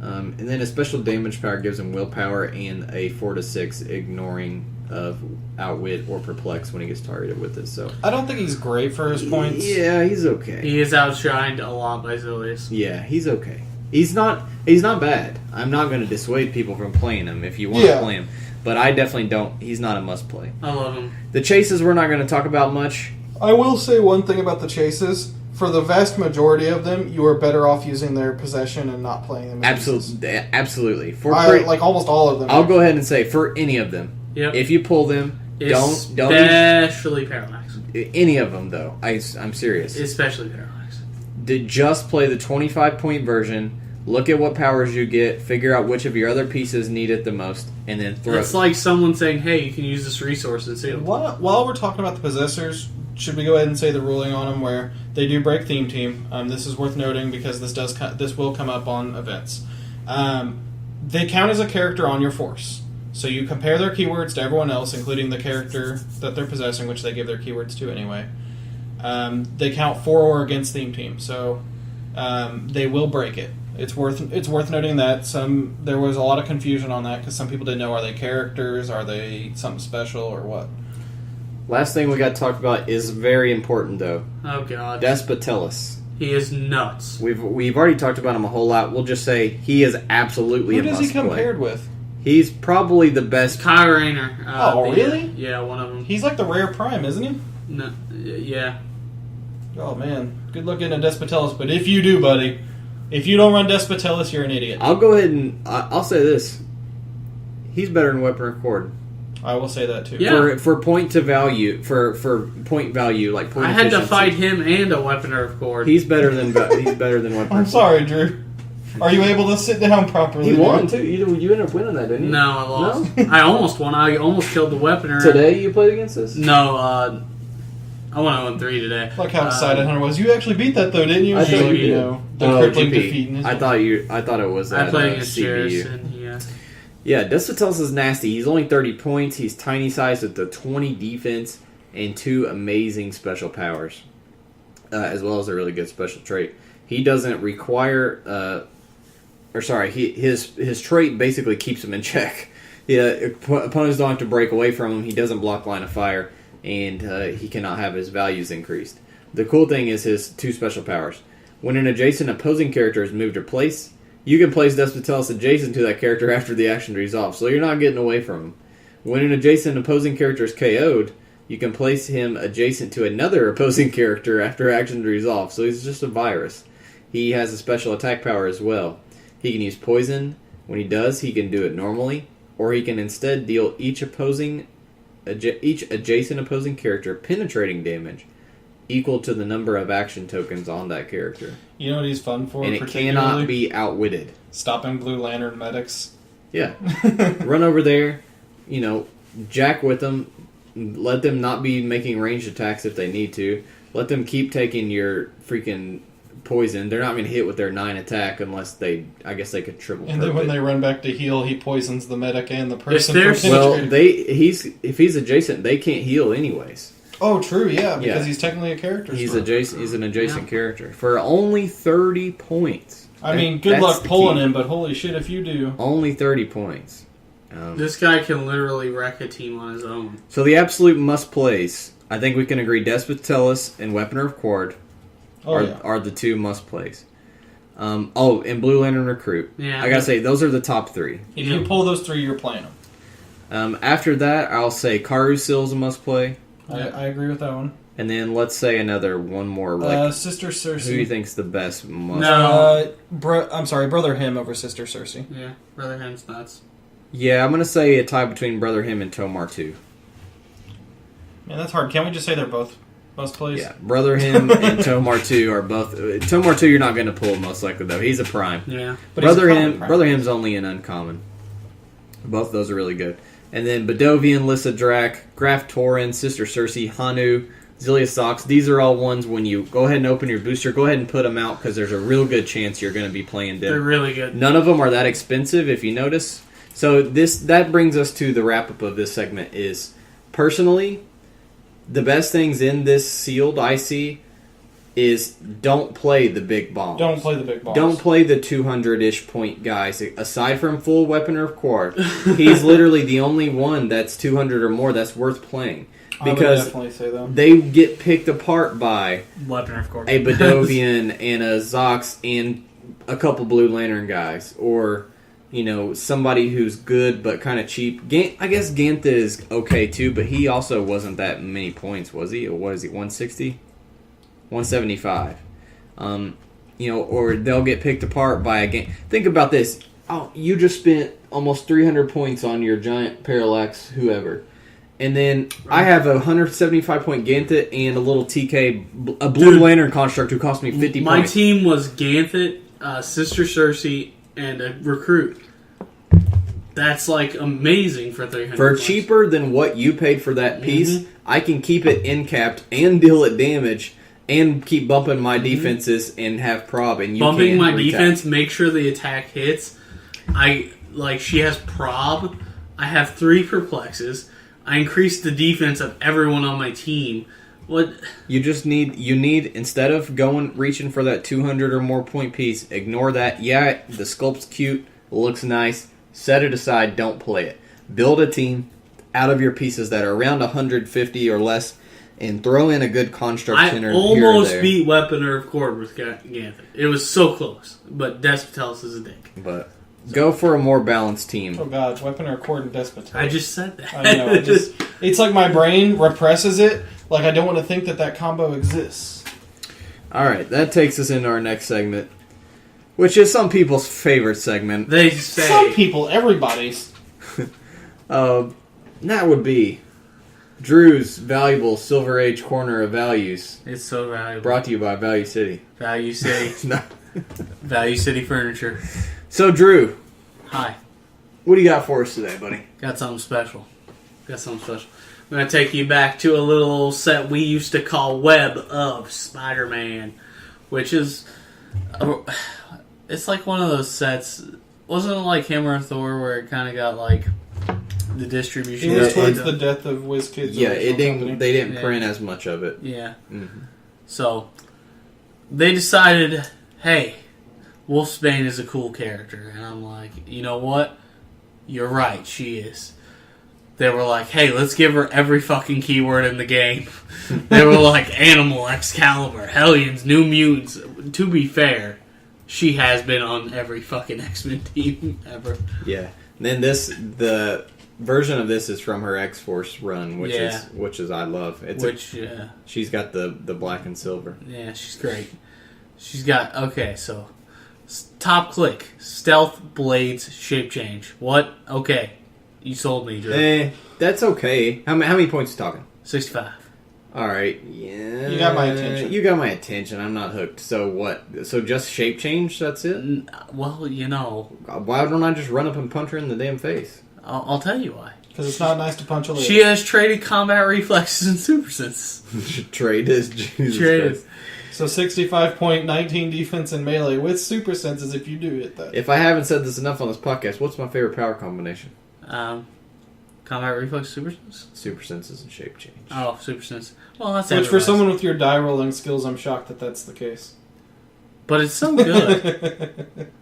And then a special damage power gives him willpower and a 4 to 6 ignoring of outwit or perplex when he gets targeted with it. So I don't think he's great for his points. Yeah, he's okay. He is outshined a lot by Zilius. Yeah, he's okay. He's not bad. I'm not going to dissuade people from playing him if you want to play him. But I definitely don't. He's not a must-play. I love him. The chases we're not going to talk about much. I will say one thing about the chases. For the vast majority of them, you are better off using their possession and not playing them. Absolutely. Like almost all of them. I'll go ahead and say, for any of them, if you pull them, don't especially Parallax. Any of them, though. I'm serious. Especially Parallax. Just play the 25-point version, look at what powers you get, figure out which of your other pieces need it the most, and then throw it. It's like someone saying, hey, you can use this resource and see it. While we're talking about the possessors, should we go ahead and say the ruling on them where they do break theme team? This is worth noting because this will come up on events. They count as a character on your force. So you compare their keywords to everyone else, including the character that they're possessing, which they give their keywords to anyway. They count for or against theme team, so they will break it. It's worth noting that there was a lot of confusion on that because some people didn't know, are they characters, are they something special, or what? Last thing we got to talk about is very important, though. Oh, God. Despotellus. He is nuts. We've already talked about him a whole lot. We'll just say he is absolutely a must-play. Who does he compared with? He's probably the best. Kyle Rayner. Really? Yeah, one of them. He's like the rare prime, isn't he? No, yeah. Oh, man. Good luck getting a Despotellus, but if you do, buddy, if you don't run Despotellus, you're an idiot. I'll go ahead and I'll say this. He's better than Weapon of Cord. I will say that, too. Yeah. For point to value, for point value, like point I had efficiency, to fight him and a Weapon of Cord. He's better than Weapon I'm sorry, Drew. Are you able to sit down properly? He won, too. You ended up winning that, didn't you? No, I lost. No? I almost won. I almost killed the Weaponer. Today you played against us? No, I won 0-3 today. Like how excited Hunter was. You actually beat that, though, didn't you? I thought you did. The crippling defeat. I thought it was I played against CBU. Jarrison, yeah. Yeah, Despotellus is nasty. He's only 30 points. He's tiny sized with the 20 defense and 2 amazing special powers, as well as a really good special trait. He doesn't require, his trait basically keeps him in check. Yeah, opponents don't have to break away from him. He doesn't block line of fire, and he cannot have his values increased. The cool thing is his 2 special powers. When an adjacent opposing character is moved or placed, you can place Despotellus adjacent to that character after the action resolves, so you're not getting away from him. When an adjacent opposing character is KO'd, you can place him adjacent to another opposing character after action resolves, so he's just a virus. He has a special attack power as well. He can use poison. When he does, he can do it normally, or he can instead deal each adjacent opposing character penetrating damage equal to the number of action tokens on that character. You know what he's fun for? And it cannot be outwitted. Stopping Blue Lantern medics. Yeah. Run over there, jack with them, let them not be making ranged attacks if they need to. Let them keep taking your freaking poison. They're not going to hit with their 9 attack unless I guess they could triple. And then when they run back to heal, he poisons the medic and the person. If he's adjacent, they can't heal anyways. Oh, true, yeah, because he's technically a character. He's adjacent. He's an adjacent character for only 30 points. I mean, good luck pulling him, but holy shit if you do. Only 30 points. This guy can literally wreck a team on his own. So the absolute must-plays, I think we can agree Despotellus and Weaponer of Quard are the 2 must-plays. And Blue Lantern Recruit. Yeah, I gotta say, those are the top 3. If you pull those 3, you're playing them. After that, I'll say Carusyl's a must-play. I agree with that one. And then let's say one more. Sister Cersei. Who do you think's the best must? No. I'm sorry, Brother Him over Sister Cersei. Yeah, Brother Him's nuts. Yeah, I'm going to say a tie between Brother Him and Tomar 2. Man, that's hard. Can't we just say they're both must plays? Yeah, Brother Him and Tomar 2 are both... Tomar 2 you're not going to pull most likely, though. He's a prime. Yeah. But Brother Him's only an uncommon. Both of those are really good. And then Bedovian, Lyssa Drac, Graf Torin, Sister Cersei, Hanu, Zelia Sox. These are all ones when you go ahead and open your booster, go ahead and put them out because there's a real good chance you're going to be playing them. They're really good. None of them are that expensive, if you notice. So that brings us to the wrap-up of this segment is, personally, the best things in this sealed I see is don't play the big bombs. Don't play the big bombs. Don't play the 200-ish point guys. Aside from full Weaponer of Quard, he's literally the only one that's 200 or more that's worth playing. Because I would definitely say that. They get picked apart by Weaponer of Quard. A Bedovian and a Zox and a couple Blue Lantern guys. Or, somebody who's good but kind of cheap. I guess Gantha is okay too, but he also wasn't that many points, was he? Or what is he, 160? 175. Or they'll get picked apart by a game. Think about this. Oh, you just spent almost 300 points on your giant Parallax, whoever. And then I have a 175 point Ganthet and a little TK, a Blue Lantern construct who cost me 50 points. My team was Ganthet, Sister Cersei, and a Recruit. That's amazing for 300 For points. cheaper than what you paid for that piece, I can keep it in-capped and deal it damage and keep bumping my defenses and have prob. And you bumping can my retake. defense, make sure the attack hits. She has prob. I have 3 perplexes. I increased the defense of everyone on my team. What you need instead of reaching for that 200 or more point piece, ignore that. Yeah, the sculpt's cute, looks nice. Set it aside. Don't play it. Build a team out of your pieces that are around 150 or less, and throw in a good construct center. I almost beat Weaponer of Quard with Ganthet. It was so close, but Despotellus is a dick. But go for a more balanced team. Oh god, Weaponer of Quard and Despotellus. I just said that. I know. It's like my brain represses it. Like I don't want to think that combo exists. All right, that takes us into our next segment, which is some people's favorite segment. They say Some people, everybody's. That would be Drew's valuable Silver Age Corner of Values. it's so valuable. Brought to you by Value City. Value City, No. Value City Furniture. So, Drew, Hi, what do you got for us today, buddy? got something special. I'm going to take you back to a little old set we used to call Web of Spider-Man, which is... It's like one of those sets... Wasn't it like Hammer of Thor where it kind of got the distribution? It was towards the death of WizKids. Yeah, they didn't Yeah. print as much of it. Yeah. Mm-hmm. So, they decided, hey, Wolfsbane is a cool character. And I'm like, you know what? You're right, she is. They were like, hey, let's give her every fucking keyword in the game. They were like, Animal, Excalibur, Hellions, New Mutants. To be fair, she has been on every fucking X-Men team ever. Yeah. And then the version of this is from her X-Force run, which is I love. She's got the black and silver. Yeah, she's great. She's got so top click, stealth, blades, shape change. What? Okay, you sold me, Drew. That's okay. How many points you talking? 65. All right. Yeah. You got my attention. You got my attention. I'm not hooked. So what? So just shape change? That's it? Well, you know. Why don't I just run up and punch her in the damn face? I'll tell you why. Because it's not nice to punch a lady. She has traded combat reflexes and super sense. Traded. Jesus Traded. Christ. So 65.19 defense and melee with super senses if you do hit that. If I haven't said this enough on this podcast, what's my favorite power combination? Combat reflex, super sense? Super senses and shape change. Oh, super sense. Well, that's Which for someone with your die rolling skills, I'm shocked that that's the case. But it's so good.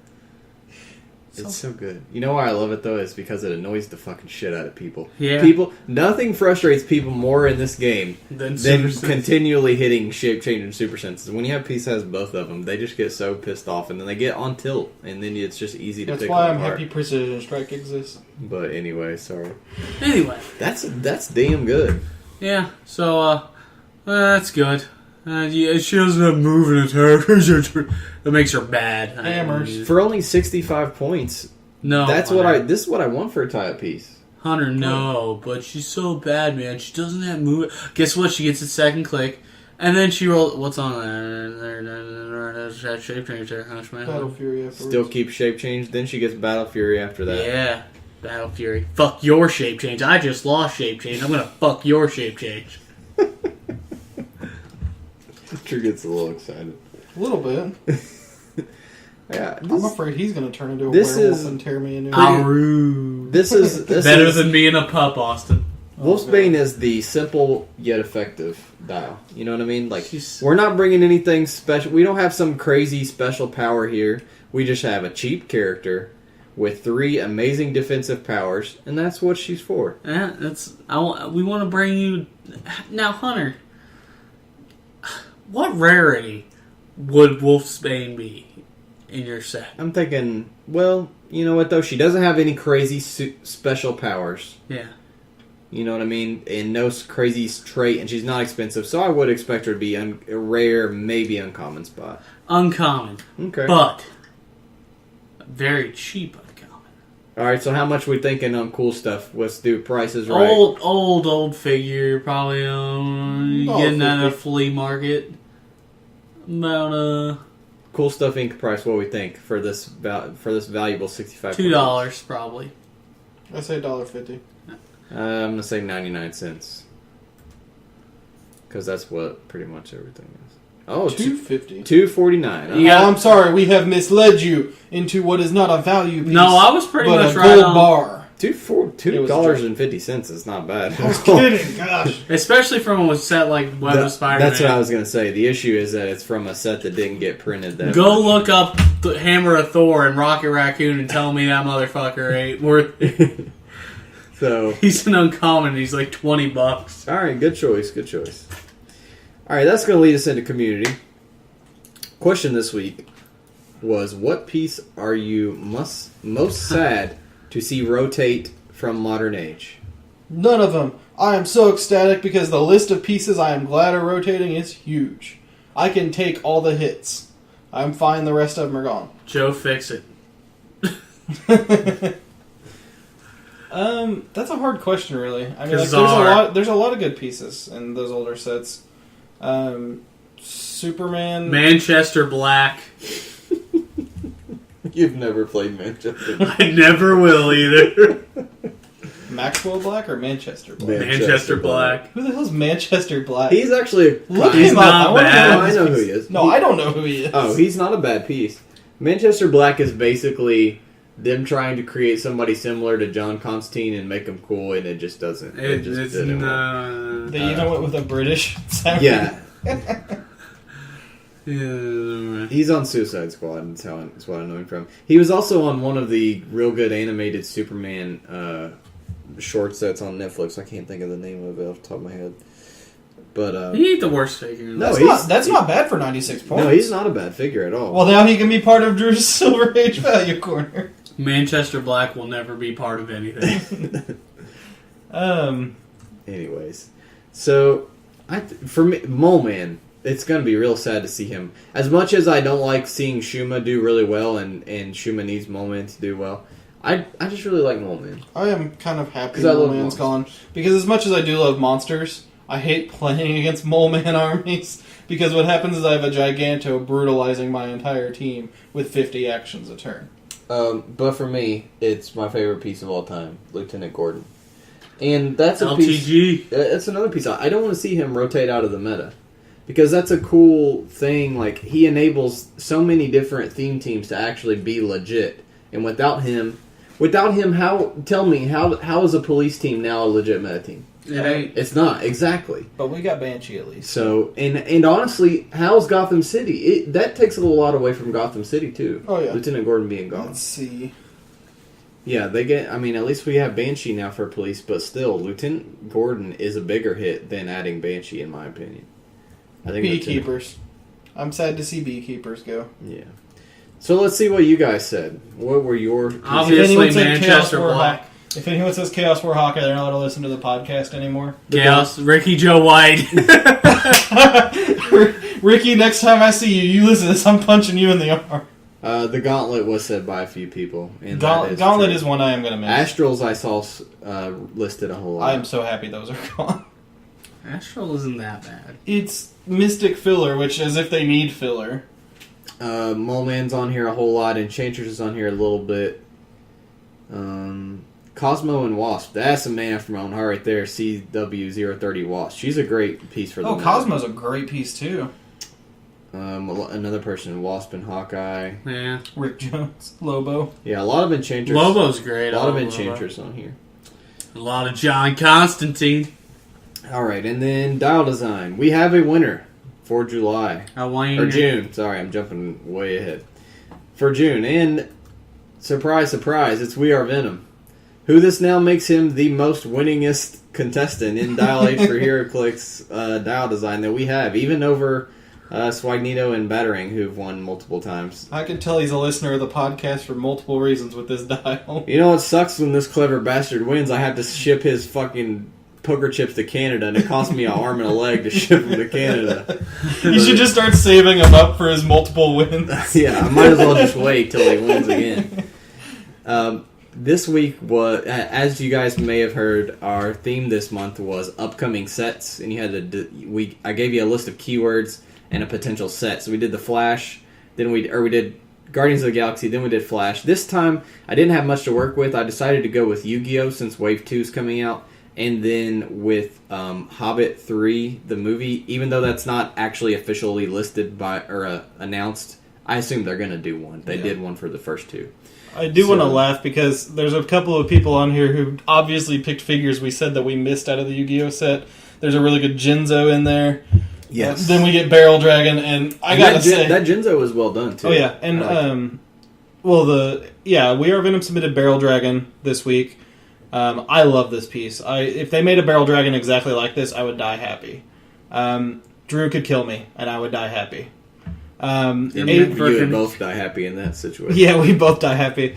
It's so good. You know why I love it though? Is because it annoys the fucking shit out of people. Yeah. Nothing frustrates people more in this game than continually hitting shape change and super senses. When you have piece has both of them, they just get so pissed off, and then they get on tilt, and then it's just easy to pick That's why I'm apart. happy Precision Strike exists. But anyway, sorry. Anyway, that's damn good. Yeah. So that's good. She doesn't have moving attack. That makes her bad. Hammers. For only 65 points. No, This is what I want for a tie-up piece. Hunter, no, but she's so bad, man. She doesn't have move. Guess what? She gets a second click, and then she rolls. What's on there? Shape change there, Battle Fury afterwards. Still keep shape change. Then she gets Battle Fury after that. Yeah, Battle Fury. Fuck your shape change. I just lost shape change. I'm gonna fuck your shape change. Drew gets a little excited. A little bit. Yeah, I'm afraid he's going to turn into a werewolf and tear me a new one. This is better than being a pup, Austin. Wolfsbane is the simple yet effective dial. You know what I mean? Like, we're not bringing anything special. We don't have some crazy special power here. We just have a cheap character with 3 amazing defensive powers, and that's what she's for. Yeah, we want to bring you now, Hunter. What rarity would Wolfsbane be in your set? I'm thinking, well, you know what though? She doesn't have any crazy special powers. Yeah. You know what I mean? And no crazy trait, and she's not expensive, so I would expect her to be a rare, maybe uncommon spot. Uncommon. Okay. But very cheap uncommon. Alright, so how much we thinking on cool stuff? Let's do prices right. Old figure, probably getting at a flea market. About Cool Stuff Inc. price, what do we think for this valuable 65 $2 probably. I say $1.50. I'm going to say 99 cents. Because that's what pretty much everything is. Oh, $2.50. $2.49. Yeah. I'm sorry, we have misled you into what is not a value piece. No, I was pretty much a right gold on. bar. $2.50 is not bad. I was kidding, gosh. Especially from a set like Web of Spider-Man. That's what I was going to say. The issue is that it's from a set that didn't get printed. Go look up Hammer of Thor and Rocket Raccoon and tell me that motherfucker ain't worth it. So he's an uncommon. He's like $20. All right, good choice. All right, that's going to lead us into community. Question this week was, what piece are you most sad to see rotate from modern age? None of them. I am so ecstatic because the list of pieces I am glad are rotating is huge. I can take all the hits. I'm fine, the rest of them are gone. Joe, fix it. That's a hard question, really. I mean, there's a lot of good pieces in those older sets. Superman, Manchester Black. You've never played Manchester. I never will either. Maxwell Black or Manchester Black? Manchester Black. Who the hell's Manchester Black? He's actually He's not bad. I know who he is. No, I don't know who he is. Oh, he's not a bad piece. Manchester Black is basically them trying to create somebody similar to John Constantine and make him cool, and it just doesn't. They even went with a British sound. Yeah. Yeah. He's on Suicide Squad. That's what I know him from. He was also on one of the real good animated Superman short sets on Netflix. I can't think of the name of it off the top of my head. But He ain't the worst figure. No, That's not bad for 96 points. no, he's not a bad figure at all. Well, now he can be part of Drew's Silver Age Value Corner. Manchester Black will never be part of anything. Anyways, so for me, Mole Man, it's going to be real sad to see him. As much as I don't like seeing Shuma do really well, and Shuma needs Mole Man to do well, I just really like Mole Man. I am kind of happy 'Cause I Mole love Man's monsters. gone. Because as much as I do love monsters, I hate playing against Mole Man armies. Because what happens is I have a Giganto brutalizing my entire team with 50 actions a turn. But for me, it's my favorite piece of all time, Lieutenant Gordon. And that's a piece... LTG. That's another piece. I don't want to see him rotate out of the meta. Because that's a cool thing. Like, he enables so many different theme teams to actually be legit. And without him, how is a police team now a legit meta team? It ain't. It's not, exactly. But we got Banshee at least. So, and honestly, how's Gotham City? That takes a little lot away from Gotham City, too. Oh, yeah. Lieutenant Gordon being gone. Let's see. Yeah, at least we have Banshee now for police, but still, Lieutenant Gordon is a bigger hit than adding Banshee, in my opinion. I think Beekeepers. I'm sad to see Beekeepers go. Yeah. So let's see what you guys said. What were your... Obviously, Manchester Black. If anyone says Chaos War Hawkeye, they're not allowed to listen to the podcast anymore. Chaos, Ricky Joe White. Ricky, next time I see you, you listen to this, I'm punching you in the arm. The Gauntlet was said by a few people. And Gauntlet is one I am going to miss. Astrals I saw listed a whole lot. I am so happy those are gone. Astral isn't that bad. It's Mystic filler, which as if they need filler. Mole Man's on here a whole lot. Enchantress is on here a little bit. Cosmo and Wasp. That's a man after my own heart right there. CW030 Wasp. She's a great piece for the meta. Cosmo's a great piece too. Another person, Wasp and Hawkeye. Yeah. Rick Jones. Lobo. Yeah, a lot of Enchantress. Lobo's great. A lot of Lobo. Enchantress on here. A lot of John Constantine. Alright, and then Dial Design. We have a winner for July. Or June. Sorry, I'm jumping way ahead. For June. And, surprise, surprise, it's We Are Venom. Who this now makes him the most winningest contestant in Dial H for Heroclix Dial Design that we have. Even over Swagnito and Battering, who've won multiple times. I can tell he's a listener of the podcast for multiple reasons with this dial. You know what sucks when this clever bastard wins? I have to ship his fucking poker chips to Canada, and it costs me an arm and a leg to ship them to Canada. You should just start saving him up for his multiple wins. Yeah, I might as well just wait till he wins again. This week was, as you guys may have heard, our theme this month was upcoming sets, and you had I gave you a list of keywords and a potential set. So we did the Flash, then we did Guardians of the Galaxy, then we did Flash. This time I didn't have much to work with. I decided to go with Yu-Gi-Oh! Since Wave 2 is coming out, and then with Hobbit 3, the movie. Even though that's not actually officially listed or announced, I assume they're going to do one. They did one for the first two. I do want to laugh because there's a couple of people on here who obviously picked figures we said that we missed out of the Yu-Gi-Oh! Set. There's a really good Jinzo in there. Yes. Then we get Barrel Dragon, and I gotta say... That Jinzo was well done, too. Oh, yeah. And, We Are Venom submitted Barrel Dragon this week. I love this piece. If they made a Barrel Dragon exactly like this, I would die happy. Drew could kill me, and I would die happy. You would both die happy in that situation. Yeah, we both die happy.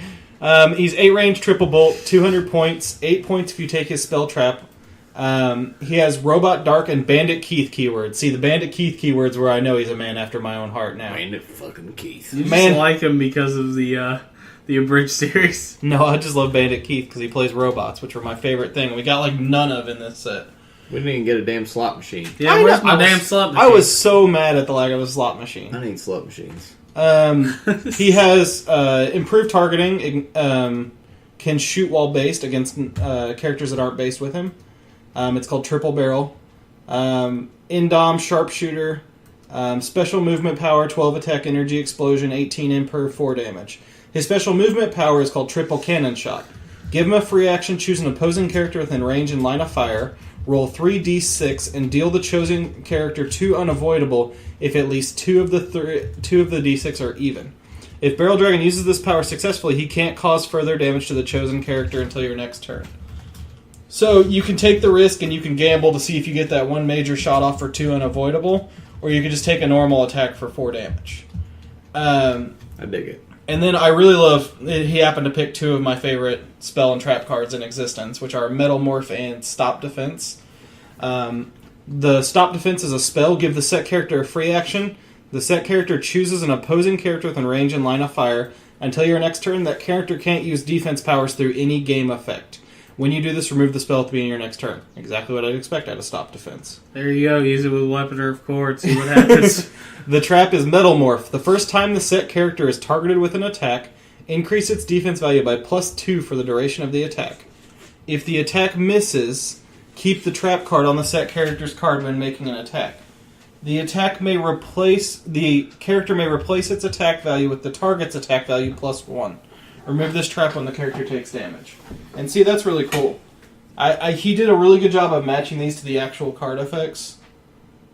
He's 8 range, triple bolt, 200 points, 8 points if you take his spell trap. He has Robot Dark and Bandit Keith keywords. See, the Bandit Keith keywords where I know he's a man after my own heart now. Bandit fucking Keith. You just like him because of the Abridged series? No, I just love Bandit Keith because he plays robots, which are my favorite thing. We got none of in this set. We didn't even get a damn slot machine. Yeah, where's my damn slot machine? I was so mad at the lack of a slot machine. I need slot machines. He has improved targeting, can shoot while based against characters that aren't based with him. It's called Triple Barrel. Indom, Sharpshooter, special movement power, 12 attack, energy explosion, 18 imper, 4 damage. His special movement power is called Triple Cannon Shot. Give him a free action, choose an opposing character within range and line of fire, roll 3d6, and deal the chosen character 2 unavoidable if at least 2 of the d6 are even. If Barrel Dragon uses this power successfully, he can't cause further damage to the chosen character until your next turn. So you can take the risk and you can gamble to see if you get that one major shot off for 2 unavoidable, or you can just take a normal attack for 4 damage. I dig it. And then I really love, he happened to pick 2 of my favorite spell and trap cards in existence, which are Metal Morph and Stop Defense. The Stop Defense is a spell. Give the set character a free action. The set character chooses an opposing character within range and line of fire. Until your next turn, that character can't use defense powers through any game effect. When you do this, remove the spell at the beginning of your next turn. Exactly what I'd expect out of Stop Defense. There you go. Use it with Weaponer of Chord. See what happens. The trap is Metal Morph. The first time the set character is targeted with an attack, increase its defense value by +2 for the duration of the attack. If the attack misses, keep the trap card on the set character's card when making an attack. The character may replace its attack value with the target's attack value +1. Remove this trap when the character takes damage. And see, that's really cool. He did a really good job of matching these to the actual card effects.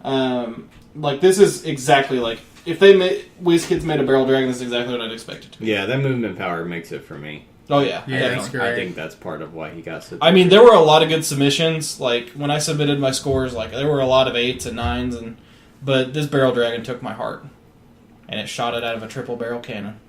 This is exactly like... If WizKids made a Barrel Dragon, this is exactly what I'd expect it to be. Yeah, that movement power makes it for me. Oh, yeah. That's great. I think that's part of why he got so... I mean, there were a lot of good submissions. Like, when I submitted my scores, there were a lot of 8s and 9s, but this Barrel Dragon took my heart. And it shot it out of a triple barrel cannon.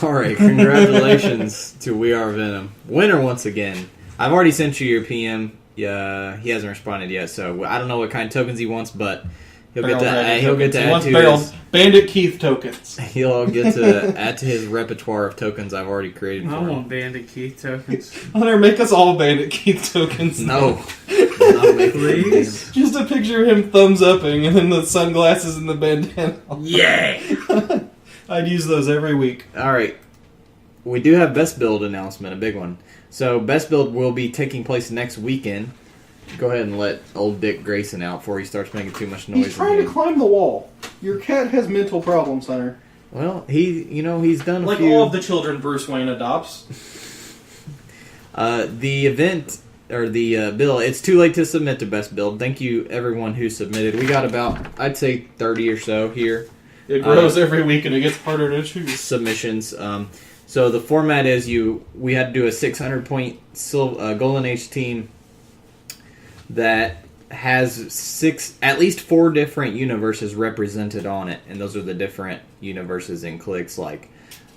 Alright, congratulations to We Are Venom. Winner once again. I've already sent you your PM. Yeah, he hasn't responded yet, so I don't know what kind of tokens he wants, but he'll get to add to his... Bandit Keith tokens. He'll get to add to his repertoire of tokens I've already created for I him. want Bandit Keith tokens. Hunter, make us all Bandit Keith tokens. No. Please. Just a picture of him thumbs upping and then the sunglasses and the bandana. Yeah! I'd use those every week. Alright. We do have Best Build announcement, a big one. So, Best Build will be taking place next weekend. Go ahead and let old Dick Grayson out before he starts making too much noise. He's trying to climb the wall. Your cat has mental problems, Hunter. Well, he's done a like few... all of the children Bruce Wayne adopts. The event, or the bill, it's too late to submit to Best Build. Thank you, everyone who submitted. We got about, I'd say, 30 or so here. It grows every week and it gets harder to choose. Submissions. So the format is we had to do a 600-point Golden Age team that has at least 4 different universes represented on it, and those are the different universes in Clicks, like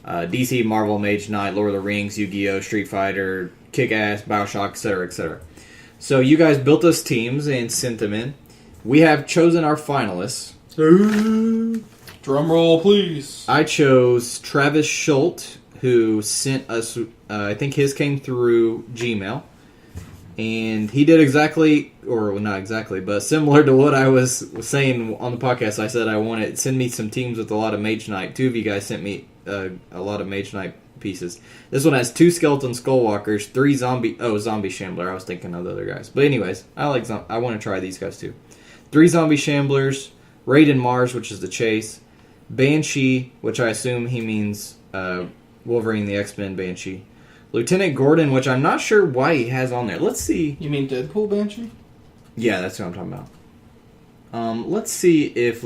DC, Marvel, Mage Knight, Lord of the Rings, Yu-Gi-Oh!, Street Fighter, Kick-Ass, Bioshock, etc., etc. So you guys built us teams and sent them in. We have chosen our finalists. Drum roll, please. I chose Travis Schultz, who sent us, I think his came through Gmail. And he did exactly, or not exactly, but similar to what I was saying on the podcast. I said send me some teams with a lot of Mage Knight. 2 of you guys sent me a lot of Mage Knight pieces. This one has 2 Skeleton Skullwalkers, 3 Zombie Shambler. I was thinking of the other guys. But anyways, I want to try these guys too. 3 Zombie Shamblers, Raiden Mars, which is the chase, Banshee, which I assume he means Wolverine the X-Men Banshee, Lieutenant Gordon, which I'm not sure why he has on there. Let's see. You mean Deadpool Banshee? Yeah, that's what I'm talking about. Let's see if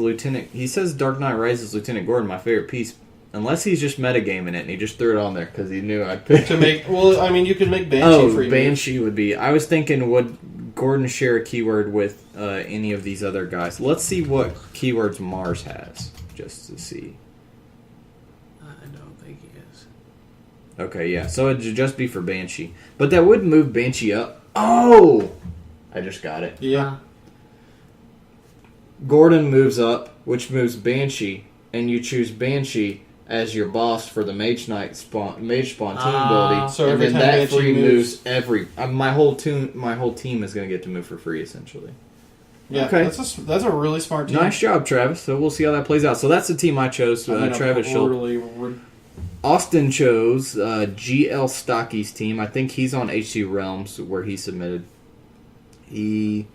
he says Dark Knight Rises Lieutenant Gordon, my favorite piece. Unless he's just metagaming it and he just threw it on there because he knew I'd pick it. You could make Banshee for you. Banshee would be. I was thinking, would Gordon share a keyword with any of these other guys? Let's see what keywords Mars has, just to see. I don't think he is. Okay, yeah. So it'd just be for Banshee. But that would move Banshee up. Oh! I just got it. Yeah. Gordon moves up, which moves Banshee, and you choose Banshee as your boss for the Mage Knight Mage Spawn team ability. So every and time then that Banshee free moves every... my whole team is going to get to move for free, essentially. Yeah, okay. That's a really smart team. Nice job, Travis. So we'll see how that plays out. So that's the team I chose. Travis Schultz. Austin chose GL Stocky's team. I think he's on HC Realms where he submitted. HC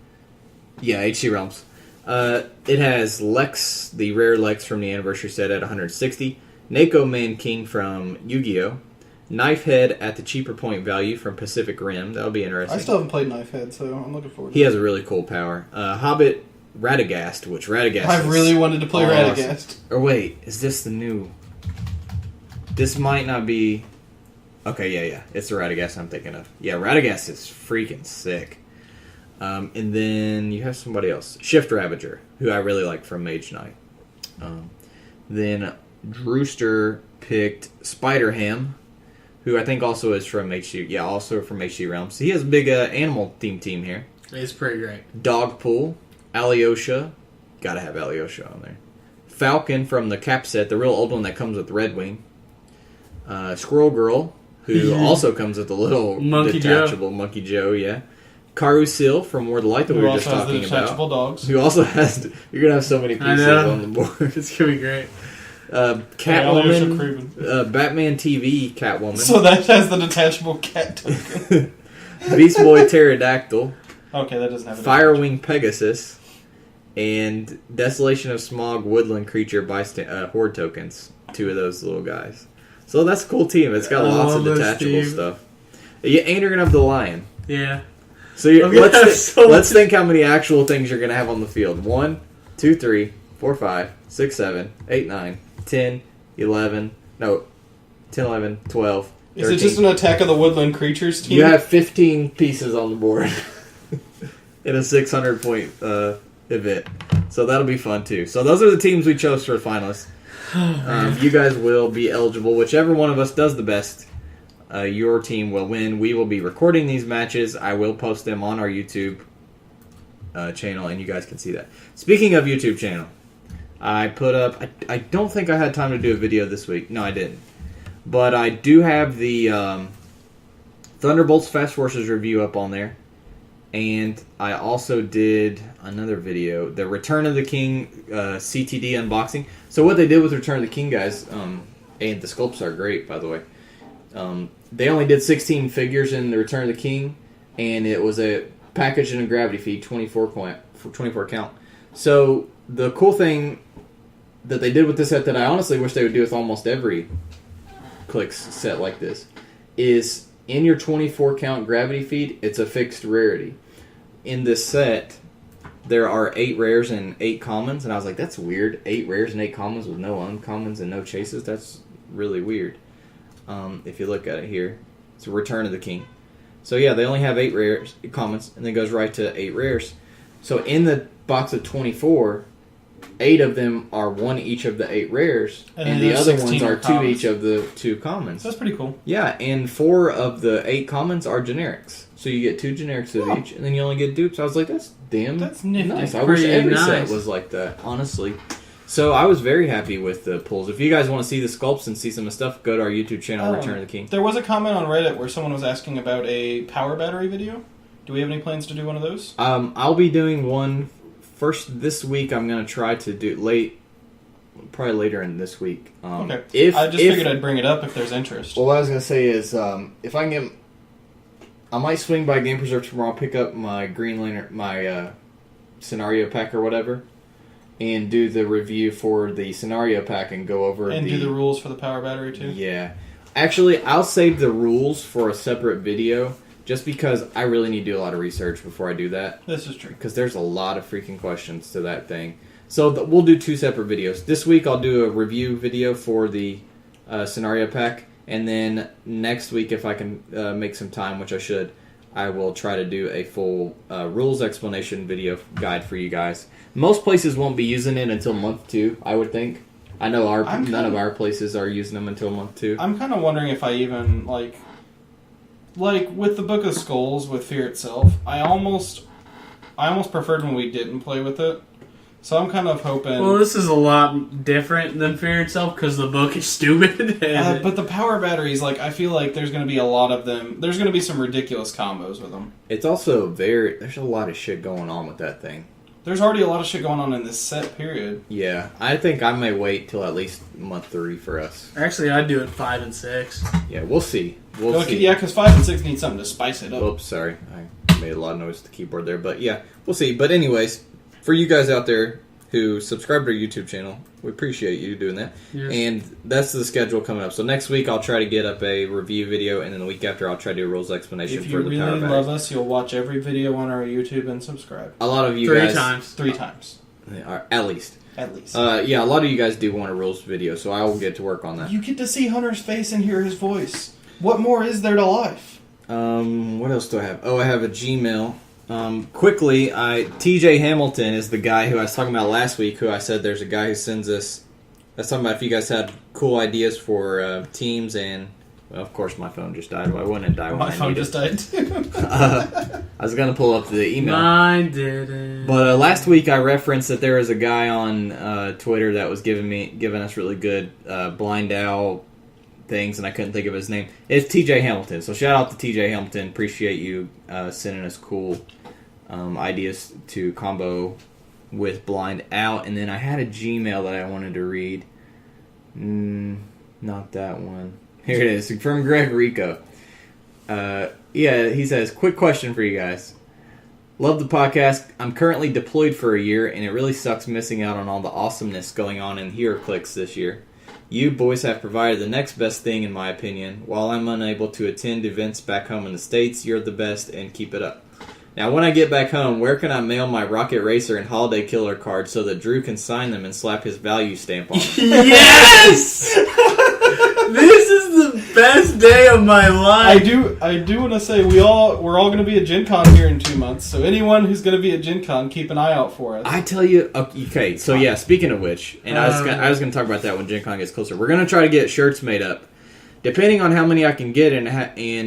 Realms. It has Lex, the rare Lex from the anniversary set at 160. Neko Man King from Yu-Gi-Oh! Knifehead at the cheaper point value from Pacific Rim. That'll be interesting. I still haven't played Knifehead, so I'm looking forward to it. He has a really cool power. Hobbit Radagast, which Radagast I really wanted to play Radagast. Or wait, is this the new... This might not be... Okay, yeah. It's the Radagast I'm thinking of. Yeah, Radagast is freaking sick. And then you have somebody else. Shift Ravager, who I really like from Mage Knight. Then Drewster picked Spider-Ham, who I think also is from HG. Yeah, also from HG Realms. So he has a big animal theme team here. It's pretty great. Dogpool, Alyosha. Gotta have Alyosha on there. Falcon from the cap set, the real old one that comes with Red Wing. Squirrel Girl, who also comes with the little Monkey detachable Monkey Joe, yeah. Carousil from War of the Light that we were just talking about. Dogs. Who also has... You're going to have so many pieces on the board. It's going to be great. Catwoman, Batman TV Catwoman. So that has the detachable cat token. Beast Boy Pterodactyl. Okay, that doesn't have a Firewing Pegasus. And Desolation of Smog Woodland Creature Horde tokens. 2 of those little guys. So that's a cool team. It's got lots of detachable stuff. And you're going to have the Lion. Yeah. So let's think how many actual things you're going to have on the field. 1, 2, 3, 4, 5, 6, 7, 8, 9, 10, 11, 12, 13. Is it just an Attack of the Woodland Creatures team? You have 15 pieces on the board in a 600-point event. So that'll be fun, too. So those are the teams we chose for finalists. You guys will be eligible. Whichever one of us does the best, your team will win. We will be recording these matches. I will post them on our YouTube channel, and you guys can see that. Speaking of YouTube channel, I put up... I don't think I had time to do a video this week. No, I didn't. But I do have the Thunderbolts Fast Forces review up on there. And I also did another video, the Return of the King CTD unboxing. So what they did with Return of the King, guys, and the sculpts are great, by the way. They only did 16 figures in the Return of the King, and it was a package and a gravity feed, 24 count. So the cool thing that they did with this set that I honestly wish they would do with almost every Clicks set like this is in your 24 count gravity feed, it's a fixed rarity. In this set, there are 8 rares and 8 commons, and I was like, that's weird. 8 rares and 8 commons with no uncommons and no chases. That's really weird. If you look at it here, it's a Return of the King. So yeah, they only have 8 rares, commons, and then goes right to 8 rares. So in the box of 24, 8 of them are 1 each of the 8 rares, and the other ones are 2 each of the 2 commons. That's pretty cool. Yeah, and 4 of the 8 commons are generics. So you get 2 generics of each, and then you only get dupes. I was like, that's That's nifty. nice. I wish every set was like that, honestly. So I was very happy with the pulls. If you guys want to see the sculpts and see some of the stuff, go to our YouTube channel, Return of the King. There was a comment on Reddit where someone was asking about a power battery video. Do we have any plans to do one of those? I'll be doing one first this week. I'm going to try to do probably later in this week. Okay. I just figured I'd bring it up if there's interest. Well, what I was going to say is, if I can get... I might swing by Game Preserve tomorrow, pick up my Green Lantern, my scenario pack or whatever, and do the review for the scenario pack and go over and do the rules for the power battery too. Yeah, actually, I'll save the rules for a separate video just because I really need to do a lot of research before I do that. This is true because there's a lot of freaking questions to that thing. So we'll do 2 separate videos. This week I'll do a review video for the scenario pack. And then next week, if I can make some time, which I should, I will try to do a full rules explanation video guide for you guys. Most places won't be using it until month 2, I would think. I know none of our places are using them until month 2. I'm kind of wondering if I even, like with the Book of Skulls, with Fear itself, I almost preferred when we didn't play with it. So I'm kind of hoping... Well, this is a lot different than Fear itself because the book is stupid. But the power batteries, I feel like there's going to be a lot of them. There's going to be some ridiculous combos with them. It's also there's a lot of shit going on with that thing. There's already a lot of shit going on in this set, period. Yeah, I think I may wait till at least month 3 for us. Actually, I'd do it 5 and 6. Yeah, we'll see. We'll see. Yeah, because 5 and 6 need something to spice it up. Oops, sorry. I made a lot of noise with the keyboard there. But yeah, we'll see. But anyways... For you guys out there who subscribe to our YouTube channel, we appreciate you doing that. Yes. And that's the schedule coming up. So next week I'll try to get up a review video, and then the week after I'll try to do a rules explanation for the power battery. If you really love us, you'll watch every video on our YouTube and subscribe. A lot of you guys... 3 times. At least. At least. Yeah, a lot of you guys do want a rules video, so I will get to work on that. You get to see Hunter's face and hear his voice. What more is there to life? What else do I have? Oh, I have a Gmail. Quickly, TJ Hamilton is the guy who I was talking about last week, who I said there's a guy who sends us... I was talking about if you guys had cool ideas for teams and... Well, of course, my phone just died. Why wouldn't it die when My I phone need just it? died too. I was going to pull up the email. Mine didn't. But last week I referenced that there was a guy on Twitter that was giving us really good blind owl things, and I couldn't think of his name. It's TJ Hamilton. So shout out to TJ Hamilton. Appreciate you sending us cool ideas to combo with blind owl. And then I had a Gmail that I wanted to read. Not that one. Here it is, from Greg Rico. He says, quick question for you guys. Love the podcast. I'm currently deployed for a year, and it really sucks missing out on all the awesomeness going on in Heroclix this year. You boys have provided the next best thing, in my opinion. While I'm unable to attend events back home in the States, you're the best, and keep it up. Now, when I get back home, where can I mail my Rocket Racer and Holiday Killer cards so that Drew can sign them and slap his value stamp on them? Yes! This is the best day of my life. I do want to say we're all going to be at Gen Con here in 2 months. So anyone who's going to be at Gen Con, keep an eye out for us. I tell you, okay. So yeah, speaking of which, and I was going to talk about that when Gen Con gets closer. We're going to try to get shirts made up, depending on how many I can get and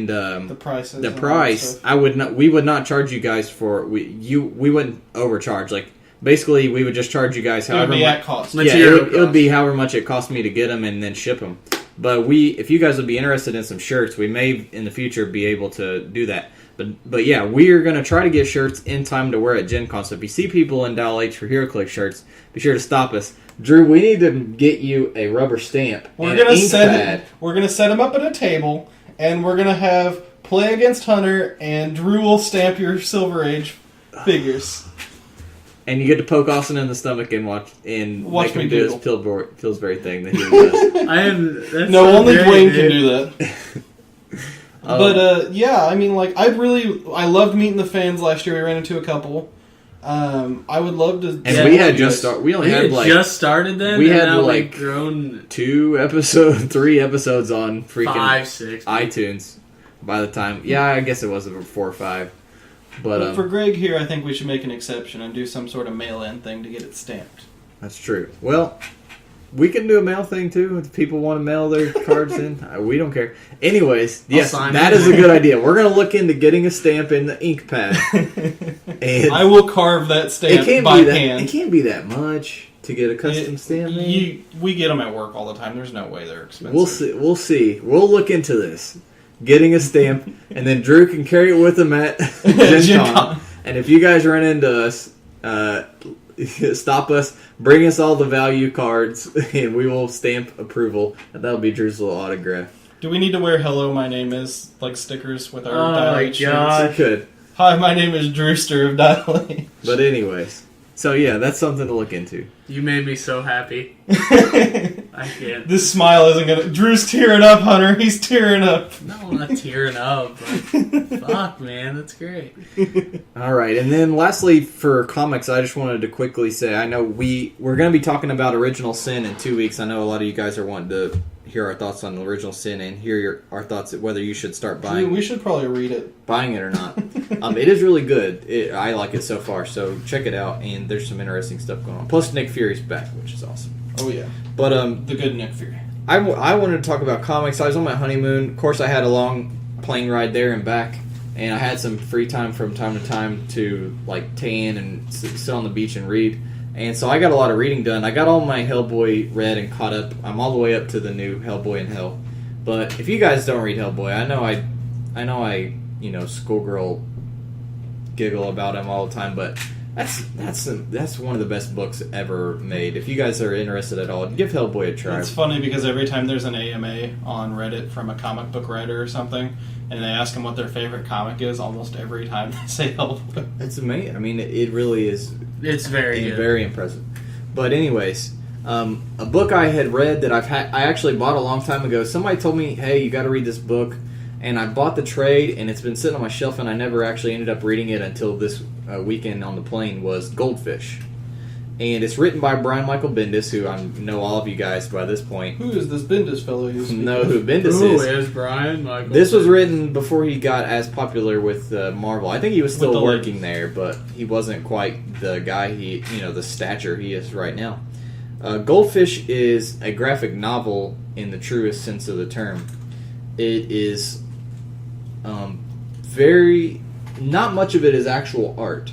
the prices. The price, we would not charge you guys for we wouldn't overcharge. Like basically, we would just charge you guys however it would be much at cost. Yeah, it would be however much it cost me to get them and then ship them. But if you guys would be interested in some shirts, we may in the future be able to do that. But yeah, we are going to try to get shirts in time to wear at Gen Con. So if you see people in Dial H for Heroclix shirts, be sure to stop us. Drew, we need to get you a rubber stamp. We're gonna set them up at a table, and we're gonna have Play Against Hunter, and Drew will stamp your Silver Age figures. And you get to poke Austin in the stomach and watch make him do his Pillsbury thing that he does. Only Dwayne can do that. I mean, like, I loved meeting the fans last year. We ran into a couple. I would love to. And we had just started. We only had just started then. We had like grown 3 episodes on freaking 5, 6 iTunes. By the time, I guess it was 4 or 5. But for Greg here, I think we should make an exception and do some sort of mail-in thing to get it stamped. That's true. Well, we can do a mail thing too. If people want to mail their cards in, we don't care. Anyways, yes, that is a good idea. We're going to look into getting a stamp in the ink pad. And I will carve that stamp by hand. It can't be that much to get a custom stamp. We get them at work all the time. There's no way they're expensive. We'll see. We'll look into this. Getting a stamp, and then Drew can carry it with him at Gen Con. And if you guys run into us, stop us, bring us all the value cards, and we will stamp approval. And that'll be Drew's little autograph. Do we need to wear "Hello, my name is" like stickers with our Dial H shirts? We could. Hi, my name is Drewster of Dial H. But anyways, so yeah, that's something to look into. You made me so happy. I can't. This smile isn't gonna. Drew's tearing up, Hunter. He's tearing up. No, I'm not tearing up. But fuck, man, that's great. All right, and then lastly for comics, I just wanted to quickly say I know we're going to be talking about Original Sin in 2 weeks. I know a lot of you guys are wanting to hear our thoughts on Original Sin and hear our thoughts whether you should start buying. We should probably read it. Buying it or not. It is really good. I like it so far, so check it out. And there's some interesting stuff going on. Plus, Nick Fury's back, which is awesome. Oh yeah, but the good Nick Fury. I wanted to talk about comics. I was on my honeymoon. Of course, I had a long plane ride there and back, and I had some free time from time to time to like tan and sit on the beach and read. And so I got a lot of reading done. I got all my Hellboy read and caught up. I'm all the way up to the new Hellboy in Hell. But if you guys don't read Hellboy, I know I schoolgirl giggle about him all the time, but that's one of the best books ever made. If you guys are interested at all, give Hellboy a try. It's funny because every time there's an AMA on Reddit from a comic book writer or something, and they ask them what their favorite comic is, almost every time they say Hellboy. It's amazing. I mean, it really is. It's very good. Very impressive. But anyways, a book I had read that I actually bought a long time ago. Somebody told me, "Hey, you got to read this book." And I bought the trade, and it's been sitting on my shelf, and I never actually ended up reading it until this weekend on the plane, was Goldfish. and it's written by Brian Michael Bendis, who I know all of you guys by this point Who is this Bendis fellow? You know who Bendis Who is. is Brian Michael? This was written before he got as popular with Marvel. I think he was still the working there, but he wasn't quite the guy the stature he is right now. Goldfish is a graphic novel in the truest sense of the term. It is not much of it is actual art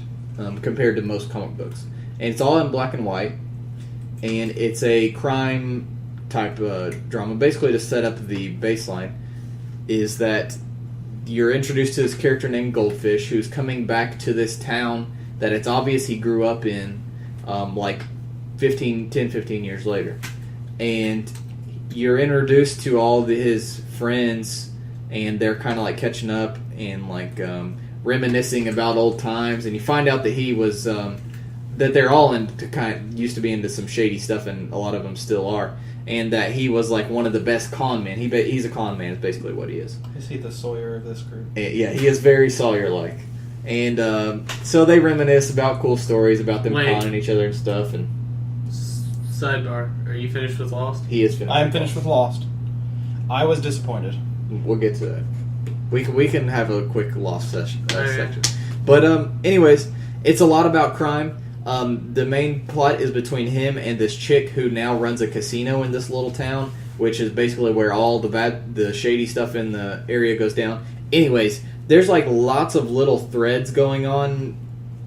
compared to most comic books. And it's all in black and white. And it's a crime type drama. Basically, to set up the baseline, is that you're introduced to this character named Goldfish who's coming back to this town that it's obvious he grew up in 10, 15 years later. And you're introduced to all his friends, and they're kind of like catching up and reminiscing about old times. And you find out that he was that they're all used to be into some shady stuff, and a lot of them still are. And that he was like one of the best con men. He's a con man is basically what he is. Is he the Sawyer of this group? Yeah, he is very Sawyer-like. And so they reminisce about cool stories about them conning each other and stuff. And sidebar: are you finished with Lost? he is finished. I'm finished with Lost. I was disappointed. We'll get to that. We can have a quick Lost section. Okay. But anyways, it's a lot about crime. The main plot is between him and this chick who now runs a casino in this little town, which is basically where all the shady stuff in the area goes down. Anyways, there's lots of little threads going on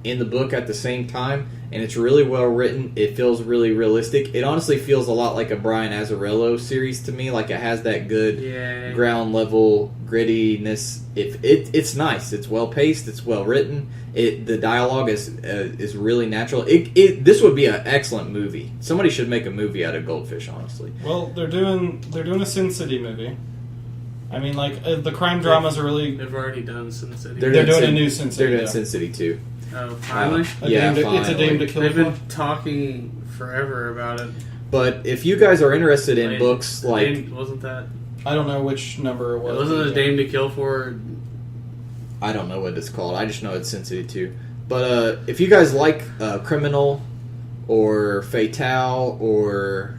in the book at the same time, and it's really well written. It feels really realistic. It honestly feels a lot like a Brian Azzarello series to me. Like, it has that good ground level grittiness. It's nice. It's well paced. It's well written. The dialogue is really natural. This would be an excellent movie. Somebody should make a movie out of Goldfish, honestly. Well, they're doing a Sin City movie. I mean, the crime dramas are really. They've already done Sin City. They're doing a new Sin City. They're doing Sin City too. Oh, finally? Finally. It's a Dame to Kill They've For. been talking forever about it. But if you guys are interested in books wasn't that? I don't know which number it was. It wasn't a Dame to Kill For. I don't know what it's called. I just know it's Sin City 2. But if you guys like Criminal or Fatale or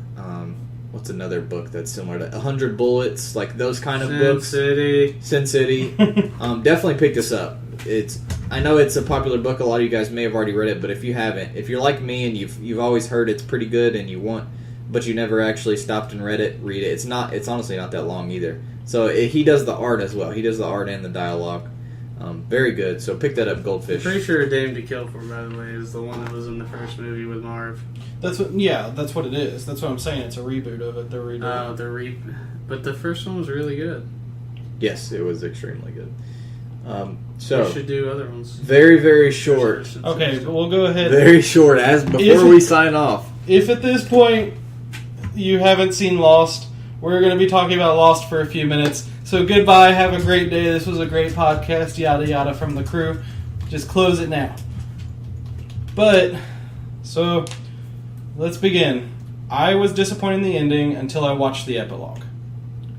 what's another book that's similar to 100 Bullets, like those kind of books. Sin City. Definitely pick this up. I know it's a popular book. A lot of you guys may have already read it, but if you haven't, if you're like me and you've always heard it's pretty good and but you never actually stopped and read it, read it. It's honestly not that long either. So he does the art as well. He does the art and the dialogue. Very good. So pick that up, Goldfish. Pretty sure Dame to Kill For, by the way, is the one that was in the first movie with Marv. That's what it is. That's what I'm saying. It's a reboot of it. They're redoing it. But the first one was really good. Yes, it was extremely good. We should do other ones. Very, very short. Okay, but we'll go ahead. Very short. Before we sign off. If at this point you haven't seen Lost, we're going to be talking about Lost for a few minutes. So goodbye, have a great day. This was a great podcast, yada yada from the crew. Just close it now. So let's begin. I was disappointed in the ending until I watched the epilogue.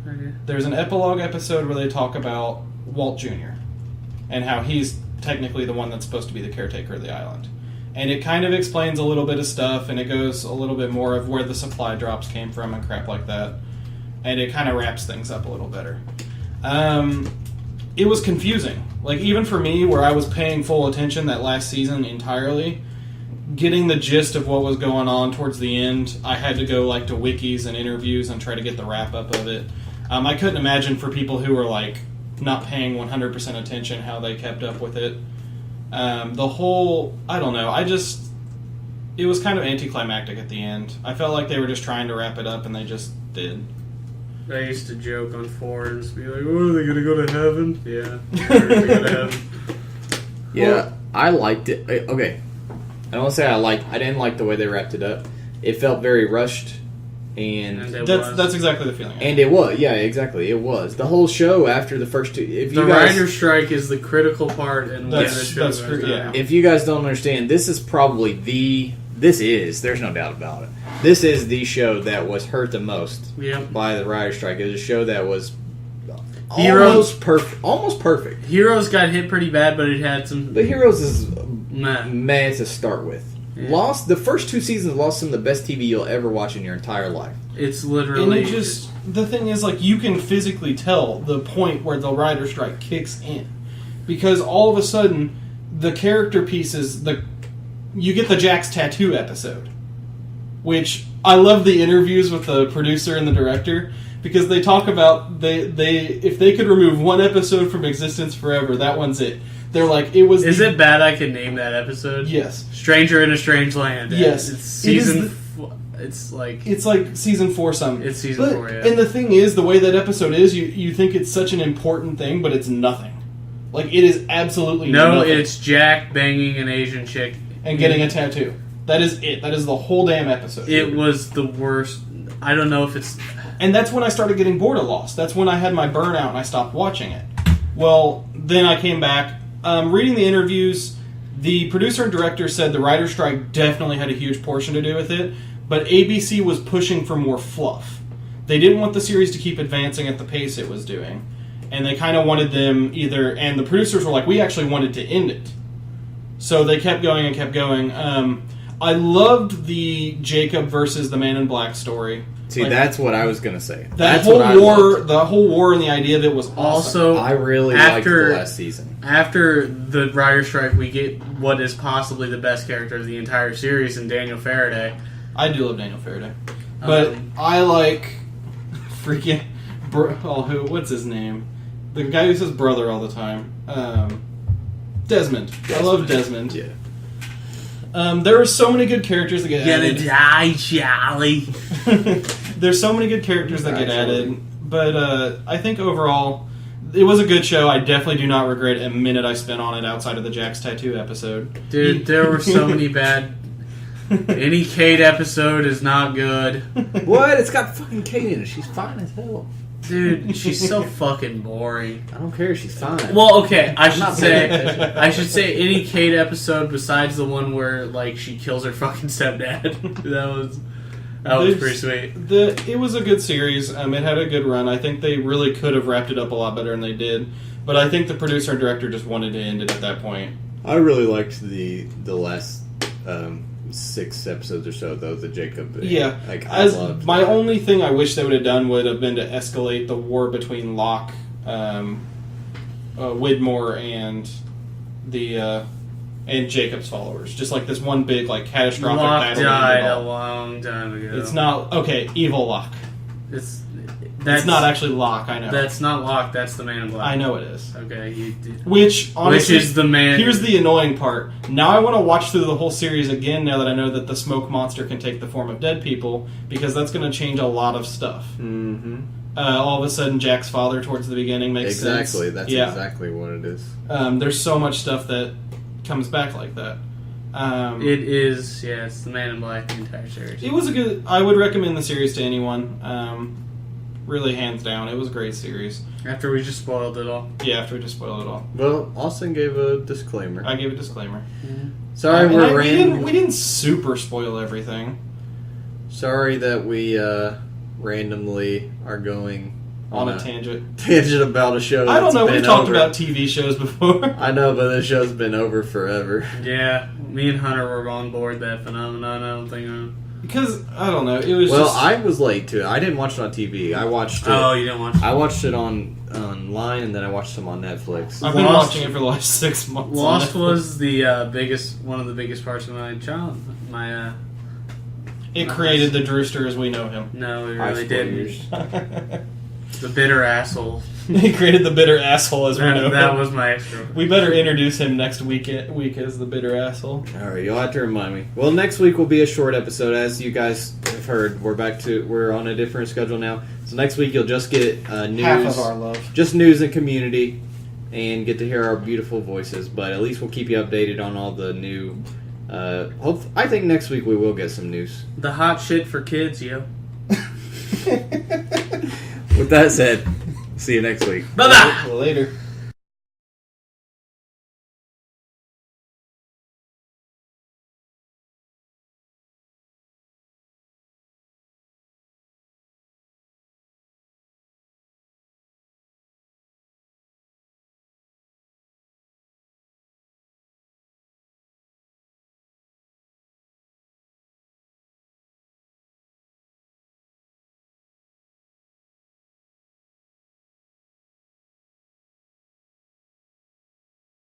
Okay. There's an epilogue episode where they talk about Walt Jr. and how he's technically the one that's supposed to be the caretaker of the island. And it kind of explains a little bit of stuff, and it goes a little bit more of where the supply drops came from and crap like that. And it kind of wraps things up a little better. It was confusing. Like, even for me, where I was paying full attention that last season entirely, getting the gist of what was going on towards the end, I had to go to wikis and interviews and try to get the wrap-up of it. I couldn't imagine for people who were, not paying 100% attention how they kept up with it. I don't know, it was kind of anticlimactic at the end. I felt like they were just trying to wrap it up, and they just did. I used to joke on forums, be like, "Oh, are they going to go to heaven?" Yeah, they're going to go to heaven. Yeah, I liked it. Okay, I don't want to say I didn't like the way they wrapped it up. It felt very rushed, and that's exactly the feeling. And it was, yeah, exactly, it was. The whole show after the first two. The writer's strike is the critical part in when the show goes down. If you guys don't understand, this is probably there's no doubt about it. This is the show that was hurt the most by the writer's strike. It was a show that was almost perfect. Heroes got hit pretty bad, but it had some... But Heroes is meh to start with. Lost, the first 2 seasons of Lost, some of the best TV you'll ever watch in your entire life. It's And literally it just, the thing is, like, you can physically tell the point where the writer strike kicks in. Because all of a sudden, the character pieces, you get the Jack's tattoo episode. Which, I love the interviews with the producer and the director, because they talk about, if they could remove one episode from existence forever, that one's it. They're like, it was... Is it bad I can name that episode? Yes. Stranger in a Strange Land. Yes. It's season... It's like season 4 something. It's season 4, yeah. And the thing is, the way that episode is, you think it's such an important thing, but it's nothing. Like, it is absolutely nothing. It's Jack banging an Asian chick. And getting a tattoo. That is it. That is the whole damn episode. It was the worst. I don't know if it's... And that's when I started getting bored of Lost. That's when I had my burnout and I stopped watching it. Well, then I came back. Reading the interviews, the producer and director said the writer's strike definitely had a huge portion to do with it, but ABC was pushing for more fluff. They didn't want the series to keep advancing at the pace it was doing. And they kind of wanted them either... And the producers were like, we actually wanted to end it. So they kept going and kept going. I loved the Jacob versus the Man in Black story. See, that's what I was going to say. The whole war and the idea of it was awesome. Also, I really liked the last season. After the writer's strike, we get what is possibly the best character of the entire series in Daniel Faraday. I do love Daniel Faraday. But I like freaking... what's his name? The guy who says brother all the time. Desmond. I love Desmond. Yeah. There are so many good characters that get added. Gonna die, Charlie. There's so many good characters that get added. But I think overall, it was a good show. I definitely do not regret a minute I spent on it outside of the Jack's Tattoo episode. Dude, there were so many bad... Any Kate episode is not good. What? It's got fucking Kate in it. She's fine as hell. Dude, she's so fucking boring. I don't care. She's fine. Well, okay, I should say any Kate episode besides the one where like she kills her fucking stepdad. that was pretty sweet. It was a good series. It had a good run. I think they really could have wrapped it up a lot better than they did. But I think the producer and director just wanted to end it at that point. I really liked the last 6 episodes or so, though, the Jacob. Yeah. Like, my only thing I wish they would have done would have been to escalate the war between Locke, Widmore, and and Jacob's followers. Just like this one big, like, catastrophic Locke battle. died a long time ago. It's not... Okay, evil Locke. That's not actually Locke, I know. That's not Locke, that's the Man in Black. I know it is. Okay, Which, honestly... Which is the man... Here's the annoying part. Now I want to watch through the whole series again now that I know that the smoke monster can take the form of dead people, because that's going to change a lot of stuff. Mm-hmm. All of a sudden, Jack's father towards the beginning makes sense. Exactly, that's exactly what it is. There's so much stuff that comes back like that. It's the Man in Black, the entire series. It was a good... I would recommend the series to anyone. Really, hands down. It was a great series. After we just spoiled it all. Yeah, after we just spoiled it all. Well, Austin gave a disclaimer. I gave a disclaimer. Mm-hmm. Sorry, we didn't super spoil everything. Sorry that we randomly are going on a tangent about a show. I don't know. We've talked over. about TV shows before. I know, but this show's been over forever. Yeah, me and Hunter were on board that phenomenon. I don't think. Because, I don't know, it was I was late to it. I didn't watch it on TV. I watched it. Oh, you didn't watch it? I watched it online, and then I watched some on Netflix. I've been watching it for the last 6 months. Lost was the one of the biggest parts of my child. It created the Drewster as we know him. No, it really didn't. The bitter asshole. He created the bitter asshole as we know him. That was my extra. We better introduce him next week as the bitter asshole. Alright, you'll have to remind me. Well, next week will be a short episode. As you guys have heard, we're on a different schedule now. So next week you'll just get news. Half of our love. Just news and community, and get to hear our beautiful voices. But at least we'll keep you updated on all the new... I think next week we will get some news. The hot shit for kids, yo. With that said, see you next week. Bye-bye! Later.